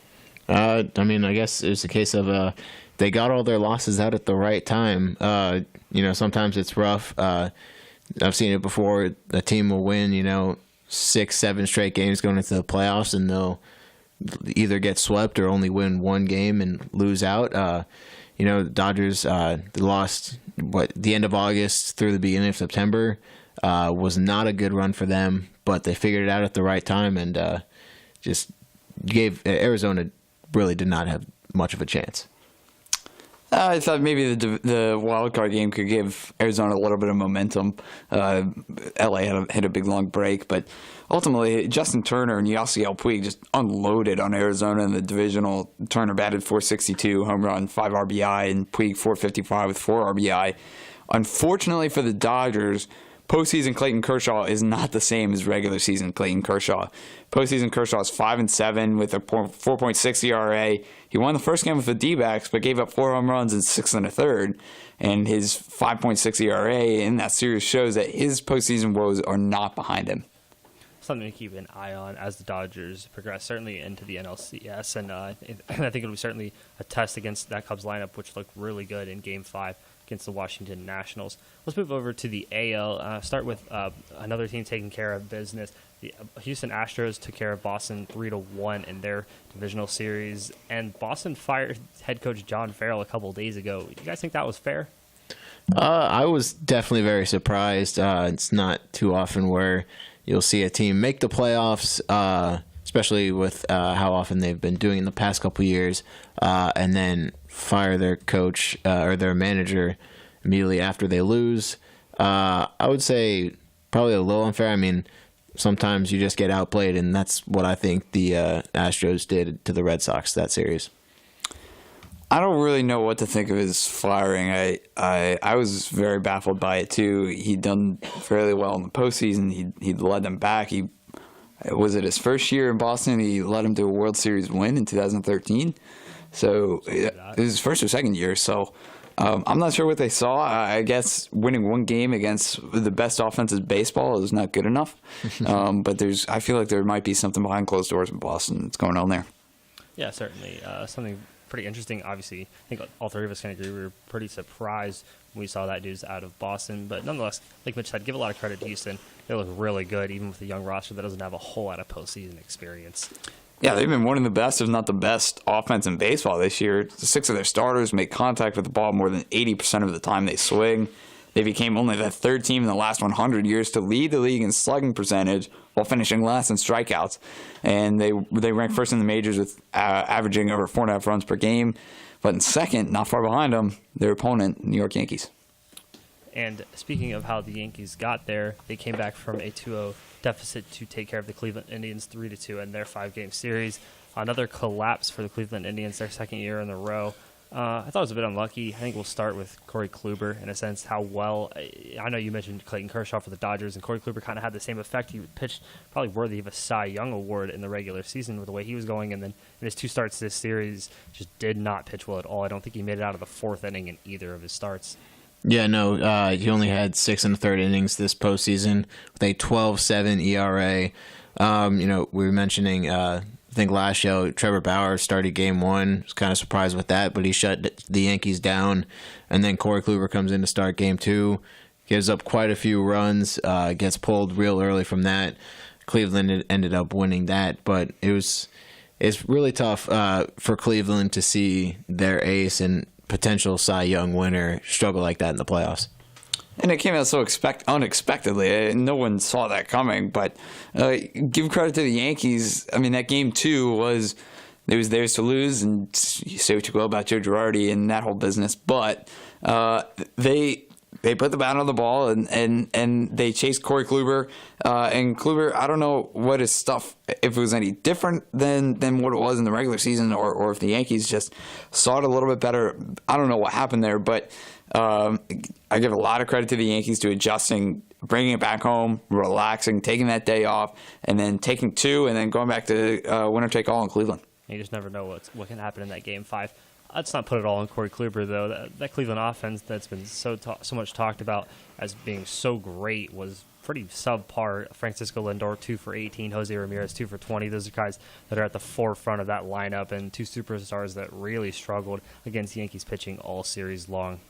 I guess it was a case of they got all their losses out at the right time. Sometimes it's rough. I've seen it before. A team will win, 6-7 straight games going into the playoffs, and they'll either get swept or only win one game and lose out. The Dodgers they lost the end of August through the beginning of September. Was not a good run for them, but they figured it out at the right time and just gave Arizona really did not have much of a chance. I thought maybe the wild card game could give Arizona a little bit of momentum. LA had a big long break, but ultimately Justin Turner and Yasiel Puig just unloaded on Arizona in the divisional. Turner batted .462, home run, 5 RBI, and Puig .455 with 4 RBI. Unfortunately for the Dodgers, postseason Clayton Kershaw is not the same as regular season Clayton Kershaw. Postseason Kershaw is 5-7 with a 4.6 ERA. He won the first game with the D-backs, but gave up 4 home runs in 6 1/3. And his 5.6 ERA in that series shows that his postseason woes are not behind him. Something to keep an eye on as the Dodgers progress, certainly into the NLCS. And I think it'll be certainly a test against that Cubs lineup, which looked really good in Game 5 against the Washington Nationals. Let's move over to the AL. Start with another team taking care of business. The Houston Astros took care of Boston 3-1 in their divisional series, and Boston fired head coach John Farrell a couple of days ago. You guys think that was fair? I was definitely very surprised. It's not too often where you'll see a team make the playoffs, especially with how often they've been doing in the past couple of years, and then fire their coach or their manager immediately after they lose. I would say probably a little unfair. Sometimes you just get outplayed, and that's what I think the Astros did to the Red Sox that series. I don't really know what to think of his firing. I was very baffled by it too. He'd done fairly well in the postseason. He'd led them back. Was it his first year in Boston? He led them to a World Series win in 2013. So it was his first or second year. So I'm not sure what they saw. I guess winning one game against the best offense in baseball is not good enough. But I feel like there might be something behind closed doors in Boston that's going on there. Yeah, certainly. Something pretty interesting. Obviously, I think all three of us can agree we were pretty surprised when we saw that news out of Boston. But nonetheless, like Mitch said, give a lot of credit to Houston. They look really good, even with a young roster that doesn't have a whole lot of postseason experience. Yeah, they've been one of the best, if not the best, offense in baseball this year. 6 of their starters make contact with the ball more than 80% of the time they swing. They became only the third team in the last 100 years to lead the league in slugging percentage while finishing last in strikeouts. And they rank first in the majors with averaging over 4.5 runs per game. But in second, not far behind them, their opponent, New York Yankees. And speaking of how the Yankees got there, they came back from a 2-0 deficit to take care of the Cleveland Indians 3-2 in their 5-game series. Another collapse for the Cleveland Indians, their second year in a row. I thought it was a bit unlucky. I think we'll start with Corey Kluber in a sense. How well, I know you mentioned Clayton Kershaw for the Dodgers, and Corey Kluber kind of had the same effect. He pitched probably worthy of a Cy Young award in the regular season with the way he was going, and then in his 2 starts this series, just did not pitch well at all. I don't think he made it out of the 4th inning in either of his starts. Yeah, no, he only had 6 1/3 innings this postseason with a 12.7 ERA. We were mentioning, I think last show, Trevor Bauer started Game 1. Was kind of surprised with that, but he shut the Yankees down. And then Corey Kluber comes in to start Game 2, gives up quite a few runs, gets pulled real early from that. Cleveland ended up winning that, but it's really tough for Cleveland to see their ace and potential Cy Young winner struggle like that in the playoffs. And it came out so unexpectedly. No one saw that coming. But give credit to the Yankees. I mean, that game 2 was theirs to lose, and you say what you will about Joe Girardi and that whole business. But they put the bat on the ball and they chased Corey Kluber. And Kluber, I don't know what his stuff, if it was any different than what it was in the regular season, or if the Yankees just saw it a little bit better. I don't know what happened there, but I give a lot of credit to the Yankees to adjusting, bringing it back home, relaxing, taking that day off, and then taking 2, and then going back to winner take all in Cleveland. You just never know what can happen in that game 5. Let's not put it all on Corey Kluber, though. That Cleveland offense that's been so much talked about as being so great was pretty subpar. Francisco Lindor, 2 for 18. Jose Ramirez, 2 for 20. Those are guys that are at the forefront of that lineup, and 2 superstars that really struggled against Yankees pitching all series long.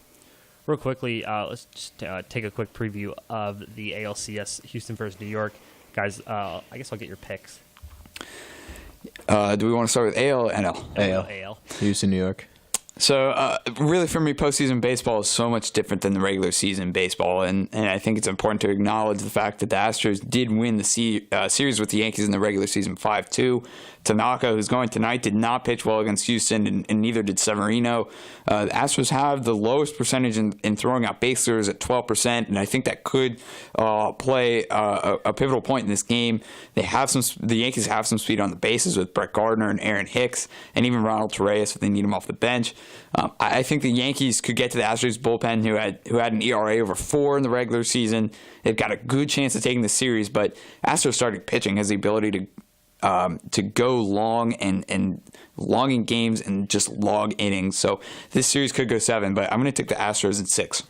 Real quickly, let's just take a quick preview of the ALCS, Houston versus New York. Guys, I guess I'll get your picks. Do we want to start with AL or NL? AL. Houston, New York. So, really, for me, postseason baseball is so much different than the regular season baseball, and I think it's important to acknowledge the fact that the Astros did win the series with the Yankees in the regular season 5-2. Tanaka, who's going tonight, did not pitch well against Houston, and neither did Severino. The Astros have the lowest percentage in throwing out baselers at 12%, and I think that could play a pivotal point in this game. The Yankees have some speed on the bases with Brett Gardner and Aaron Hicks, and even Ronald Torreyes if they need him off the bench. I think the Yankees could get to the Astros bullpen, who had an ERA over 4 in the regular season. They've got a good chance of taking the series, but Astros starting pitching has the ability to go long and long in games and just log innings. So this series could go 7, but I'm going to take the Astros in 6.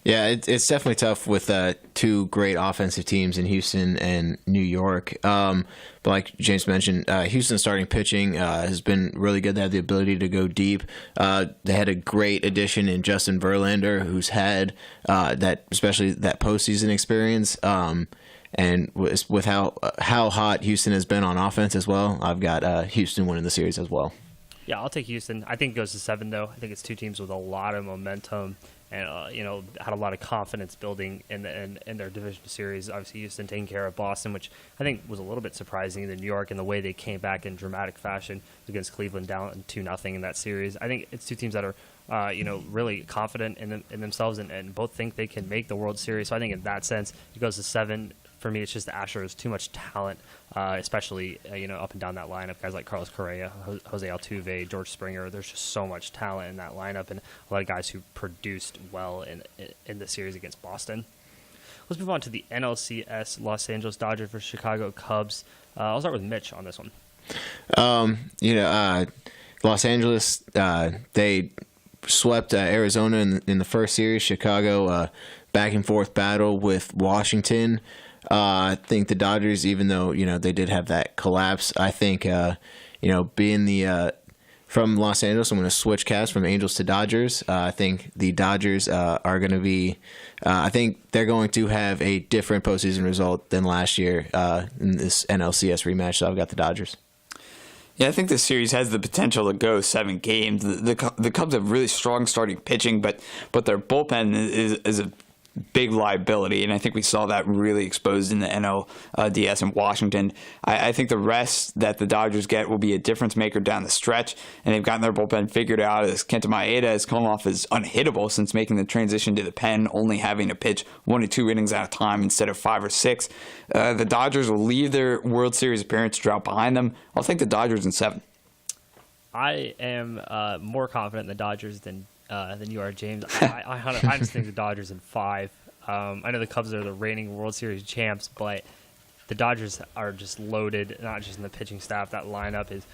Yeah, it's definitely tough with 2 great offensive teams in Houston and New York. But like James mentioned, Houston's starting pitching has been really good. They have the ability to go deep. They had a great addition in Justin Verlander, who's had especially that postseason experience. And with how hot Houston has been on offense as well, I've got Houston winning the series as well. Yeah, I'll take Houston. I think it goes to 7, though. I think it's 2 teams with a lot of momentum and had a lot of confidence building in their division series. Obviously, Houston taking care of Boston, which I think was a little bit surprising. The New York and the way they came back in dramatic fashion against Cleveland down 2-0 in that series. I think it's 2 teams that are really confident in themselves and both think they can make the World Series. So I think in that sense, it goes to 7. For me, it's just the Astros, too much talent, especially up and down that lineup. Guys like Carlos Correa, Jose Altuve, George Springer. There's just so much talent in that lineup, and a lot of guys who produced well in the series against Boston. Let's move on to the NLCS, Los Angeles Dodgers versus Chicago Cubs. I'll start with Mitch on this one. Los Angeles, they swept Arizona in the first series. Chicago, back and forth battle with Washington. I think the Dodgers, even though they did have that collapse, I think being from Los Angeles, I'm going to switch cast from Angels to Dodgers. I think the Dodgers are going to be. I think they're going to have a different postseason result than last year in this NLCS rematch. So I've got the Dodgers. Yeah, I think this series has the potential to go 7 games. The Cubs have really strong starting pitching, but their bullpen is a big liability, and I think we saw that really exposed in the NLDS in Washington. I think the rest that the Dodgers get will be a difference maker down the stretch, and they've gotten their bullpen figured out as Kenta Maeda has come off as unhittable since making the transition to the pen, only having to pitch 1 to 2 innings at a time instead of 5 or 6. The Dodgers will leave their World Series appearance drought behind them. I'll take the Dodgers in 7. I am more confident in the Dodgers than you are, James. I just think the Dodgers in 5. I know the Cubs are the reigning World Series champs, but the Dodgers are just loaded, not just in the pitching staff. That lineup is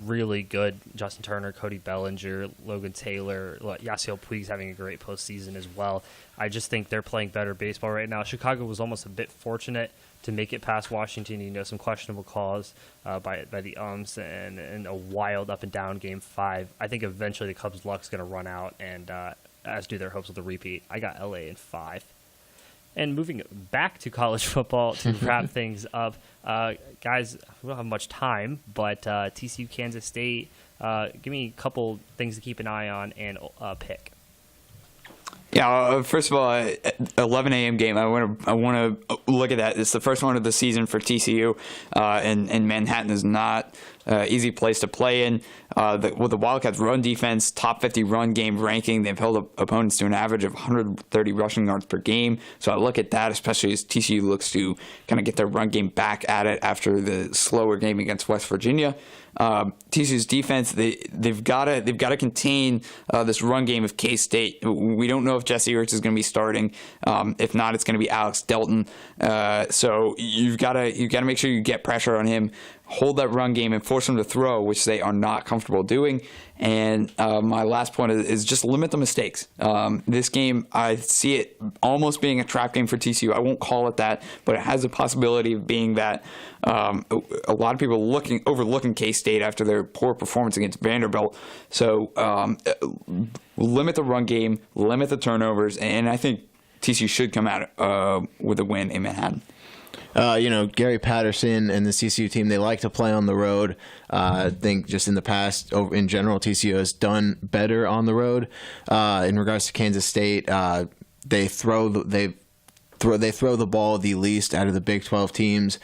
really good. Justin Turner, Cody Bellinger, Logan Taylor, Yasiel Puig's having a great postseason as well. I just think they're playing better baseball right now. Chicago was almost a bit fortunate to make it past Washington. Some questionable calls by the umps and a wild up and down game 5. I think eventually the Cubs' luck's going to run out, and as do their hopes of the repeat. I got LA in 5. And moving back to college football to wrap things up, guys, we don't have much time, but TCU, Kansas State, give me a couple things to keep an eye on and pick. Yeah, first of all, 11 a.m. game. I want to look at that. It's the first one of the season for TCU, and Manhattan is not easy place to play in. With the Wildcats' run defense, top 50 run game ranking, they've held opponents to an average of 130 rushing yards per game. So I look at that, especially as TCU looks to kind of get their run game back at it after the slower game against West Virginia. TCU's defense, they've got to contain this run game of K-State. We don't know if Jesse Ertz is going to be starting. If not, it's going to be Alex Delton. So you've got to make sure you get pressure on him, hold that run game, and force him to throw, which they are not comfortable doing. And my last point is just limit the mistakes. This game, I see it almost being a trap game for TCU. I won't call it that, but it has the possibility of being that. A lot of people overlooking K-State after their poor performance against Vanderbilt. So limit the run game, limit the turnovers, and I think TCU should come out with a win in Manhattan. Gary Patterson and the TCU team, they like to play on the road. I think just in the past, in general, TCU has done better on the road. In regards to Kansas State, they throw the ball the least out of the Big 12 teams.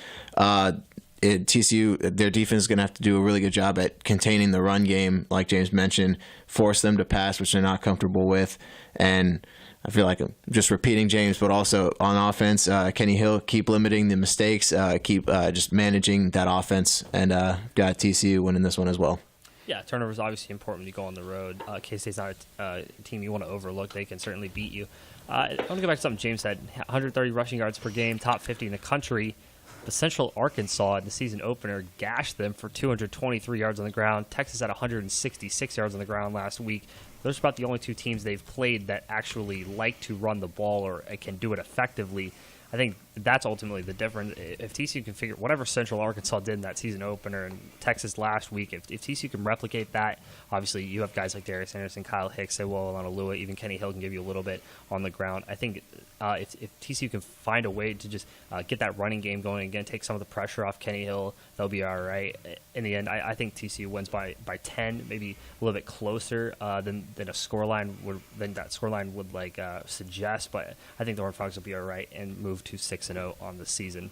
TCU, their defense is going to have to do a really good job at containing the run game, like James mentioned, force them to pass, which they're not comfortable with, and I feel like I'm just repeating James, but also on offense, Kenny Hill, keep limiting the mistakes, keep just managing that offense, and got TCU winning this one as well. Yeah, turnover is obviously important when you go on the road. K-State's not a team you want to overlook. They can certainly beat you. I want to go back to something James said. 130 rushing yards per game, top 50 in the country. But Central Arkansas in the season opener gashed them for 223 yards on the ground. Texas had 166 yards on the ground last week. Those are about the only two teams they've played that actually like to run the ball or can do it effectively. I think that's ultimately the difference. If TCU can figure whatever Central Arkansas did in that season opener and Texas last week, if TCU can replicate that, obviously you have guys like Darius Anderson, Kyle Hicks, Alua, even Kenny Hill can give you a little bit on the ground. I think if TCU can find a way to just get that running game going again, take some of the pressure off Kenny Hill, they'll be all right. In the end, I think TCU wins by 10, maybe a little bit closer than that scoreline would suggest. But I think the Horned Frogs will be all right and move to 6-0 on the season.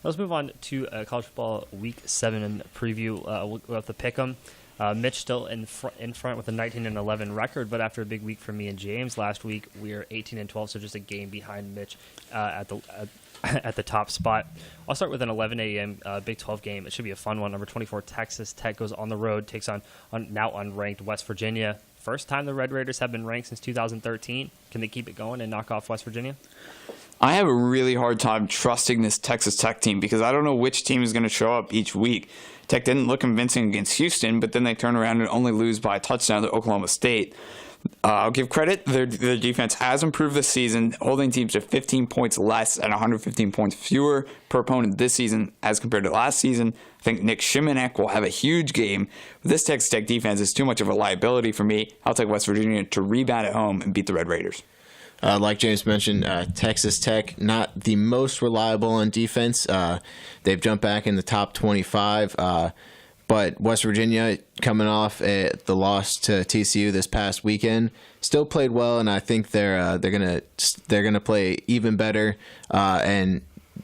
Let's move on to college football Week 7 preview. We'll have to pick them. Mitch still in front with a 19-11 record, but after a big week for me and James last week, we are 18-12, so just a game behind Mitch at the top spot. I'll start with an 11 a.m. Big 12 game. It should be a fun one. Number 24 Texas Tech goes on the road, takes on now unranked West Virginia. First time the Red Raiders have been ranked since 2013. Can they keep it going and knock off West Virginia? I have a really hard time trusting this Texas Tech team because I don't know which team is going to show up each week. Tech didn't look convincing against Houston, but then they turn around and only lose by a touchdown to Oklahoma State. I'll give credit. Their defense has improved this season, holding teams to 15 points less and 115 points fewer per opponent this season as compared to last season. I think Nick Shimanek will have a huge game. This Texas Tech defense is too much of a liability for me. I'll take West Virginia to rebound at home and beat the Red Raiders. Like James mentioned, Texas Tech, not the most reliable on defense. They've jumped back in the top 25. But West Virginia, coming off the loss to TCU this past weekend, still played well, and I think they're gonna play even better. And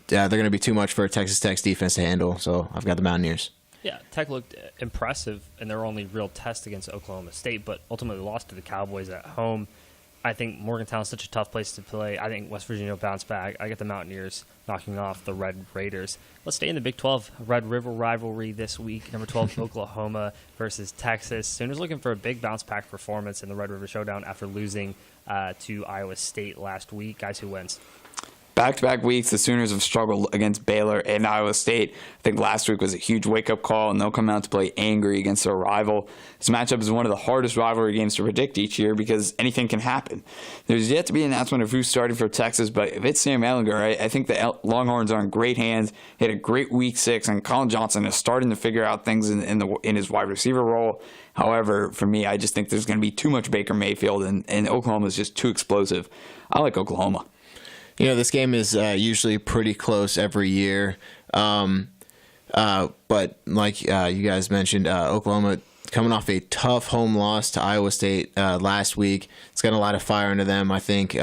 they're gonna be too much for Texas Tech's defense to handle. So I've got the Mountaineers. Yeah, Tech looked impressive in their only real test against Oklahoma State, but ultimately lost to the Cowboys at home. I think Morgantown's such a tough place to play. I think West Virginia will bounce back. I get the Mountaineers knocking off the Red Raiders. Let's stay in the Big 12 Red River rivalry this week. Number 12, Oklahoma versus Texas. Sooners looking for a big bounce-back performance in the Red River Showdown after losing to Iowa State last week. Guys, who wins? Back-to-back weeks, the Sooners have struggled against Baylor and Iowa State. I think last week was a huge wake-up call, and they'll come out to play angry against their rival. This matchup is one of the hardest rivalry games to predict each year because anything can happen. There's yet to be an announcement of who's starting for Texas, but if it's Sam Ehlinger, I think the Longhorns are in great hands. He had a great Week 6, and Colin Johnson is starting to figure out things in his wide receiver role. However, for me, I just think there's going to be too much Baker Mayfield, and Oklahoma is just too explosive. I like Oklahoma. This game is usually pretty close every year. But like you guys mentioned, Oklahoma coming off a tough home loss to Iowa State last week. It's got a lot of fire into them. I think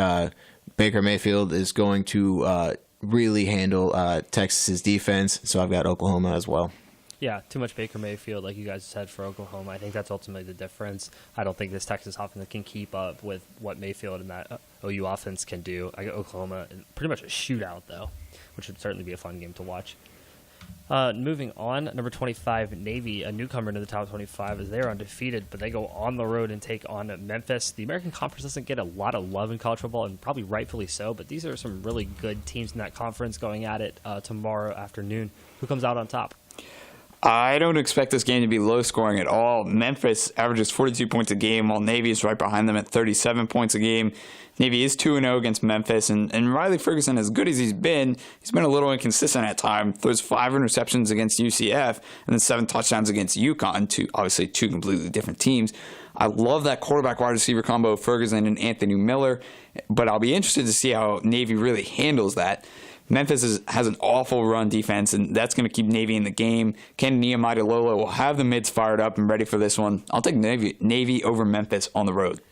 Baker Mayfield is going to really handle Texas's defense, so I've got Oklahoma as well. Yeah, too much Baker Mayfield, like you guys said, for Oklahoma. I think that's ultimately the difference. I don't think this Texas offense can keep up with what Mayfield and that OU offense can do. I got Oklahoma in pretty much a shootout, though, which would certainly be a fun game to watch. Moving on, number 25, Navy, a newcomer to the top 25, as they're undefeated, but they go on the road and take on Memphis. The American Conference doesn't get a lot of love in college football, and probably rightfully so, but these are some really good teams in that conference going at it tomorrow afternoon. Who comes out on top? I don't expect this game to be low scoring at all. Memphis averages 42 points a game, while Navy is right behind them at 37 points a game. Navy is 2-0 against Memphis, and Riley Ferguson, as good as he's been a little inconsistent at times. Throws 5 interceptions against UCF, and then 7 touchdowns against UConn, obviously two completely different teams. I love that quarterback-wide receiver combo of Ferguson and Anthony Miller, but I'll be interested to see how Navy really handles that. Memphis has an awful run defense, and that's going to keep Navy in the game. Ken Nehemiah Lolo will have the mids fired up and ready for this one. I'll take Navy over Memphis on the road.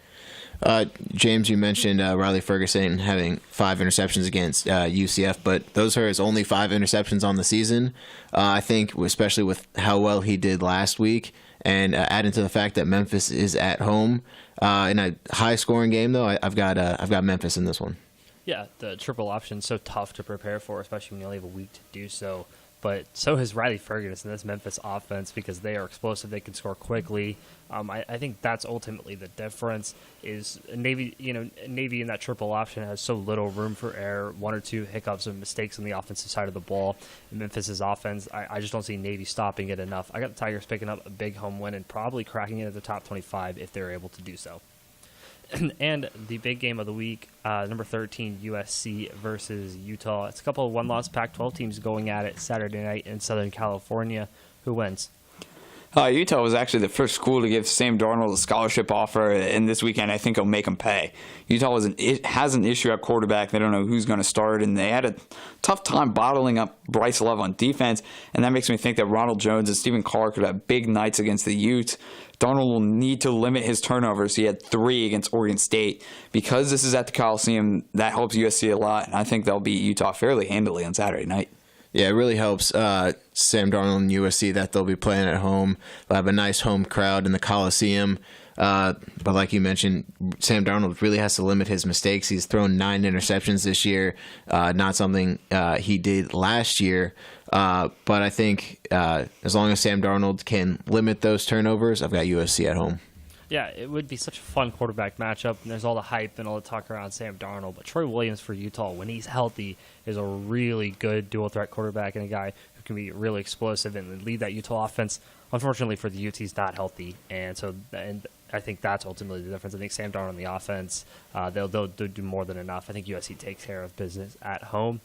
James, you mentioned Riley Ferguson having 5 interceptions against UCF, but those are his only 5 interceptions on the season. I think, especially with how well he did last week, and adding to the fact that Memphis is at home in a high-scoring game, though, I've got Memphis in this one. Yeah, the triple option is so tough to prepare for, especially when you only have a week to do so. But so has Riley Ferguson in this Memphis offense because they are explosive. They can score quickly. I think that's ultimately the difference. Is Navy in that triple option has so little room for error, 1 or 2 hiccups and mistakes on the offensive side of the ball. In Memphis's offense, I just don't see Navy stopping it enough. I got the Tigers picking up a big home win and probably cracking it at the top 25 if they're able to do so. And the big game of the week, number 13, USC versus Utah. It's a couple of one-loss Pac-12 teams going at it Saturday night in Southern California. Who wins? Utah was actually the first school to give Sam Darnold a scholarship offer, and this weekend I think he'll make him pay. Utah has an issue at quarterback. They don't know who's going to start, and they had a tough time bottling up Bryce Love on defense, and that makes me think that Ronald Jones and Stephen Carr could have big nights against the Utes. Darnold will need to limit his turnovers. He had 3 against Oregon State. Because this is at the Coliseum, that helps USC a lot, and I think they'll beat Utah fairly handily on Saturday night. Yeah, it really helps Sam Darnold and USC that they'll be playing at home. They'll have a nice home crowd in the Coliseum. But like you mentioned, Sam Darnold really has to limit his mistakes. He's thrown 9 interceptions this year, not something he did last year. But I think as long as Sam Darnold can limit those turnovers, I've got USC at home. Yeah, it would be such a fun quarterback matchup, and there's all the hype and all the talk around Sam Darnold. But Troy Williams for Utah, when he's healthy, is a really good dual-threat quarterback and a guy who can be really explosive and lead that Utah offense. Unfortunately for the Utes, he's not healthy, and I think that's ultimately the difference. I think Sam Darnold on the offense, they'll do more than enough. I think USC takes care of business at home.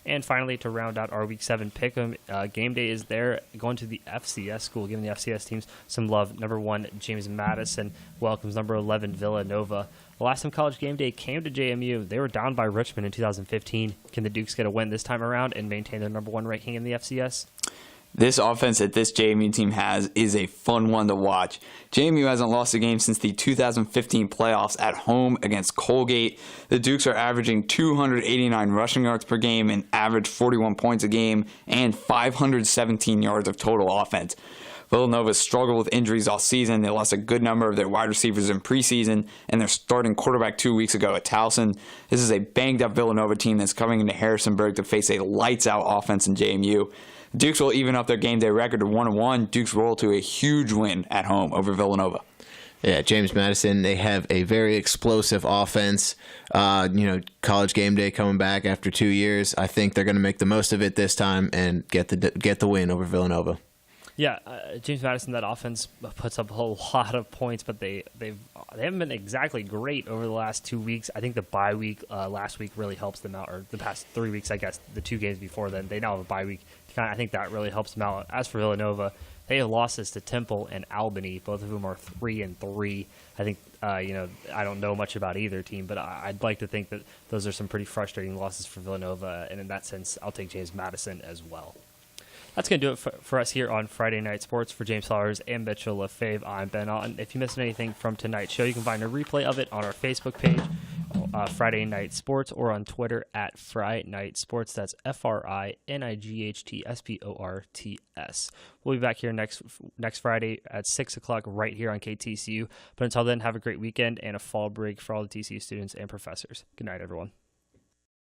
And finally, to round out our Week 7 pick'em, game day is there, going to the FCS school, giving the FCS teams some love. Number 1, James Madison welcomes number 11, Villanova. The last time College Game Day came to JMU, they were down by Richmond in 2015. Can the Dukes get a win this time around and maintain their number 1 ranking in the FCS? This offense that this JMU team has is a fun one to watch. JMU hasn't lost a game since the 2015 playoffs at home against Colgate. The Dukes are averaging 289 rushing yards per game and average 41 points a game and 517 yards of total offense. Villanova struggled with injuries all season. They lost a good number of their wide receivers in preseason, and their starting quarterback 2 weeks ago at Towson. This is a banged-up Villanova team that's coming into Harrisonburg to face a lights-out offense in JMU. Dukes will even up their game day record to 1-1. Dukes roll to a huge win at home over Villanova. Yeah, James Madison, they have a very explosive offense. College Game Day coming back after 2 years. I think they're going to make the most of it this time and get the win over Villanova. Yeah, James Madison, that offense puts up a whole lot of points, but they haven't been exactly great over the last 2 weeks. I think the bye week last week really helps them out, or the past 3 weeks, I guess, the 2 games before then. They now have a bye week. I think that really helps them out. As for Villanova, they have losses to Temple and Albany, both of whom are 3-3. I think I don't know much about either team, but I'd like to think that those are some pretty frustrating losses for Villanova, and in that sense, I'll take James Madison as well. That's going to do it for us here on Friday Night Sports. For James Flowers and Mitchell LaFave, I'm Ben Otten. If you missed anything from tonight's show, you can find a replay of it on our Facebook page, Friday Night Sports, or on Twitter at Friday Night Sports. That's FRINIGHTSPORTS. We'll be back here next Friday at 6 o'clock right here on KTCU. But until then, have a great weekend and a fall break for all the TCU students and professors. Good night, everyone.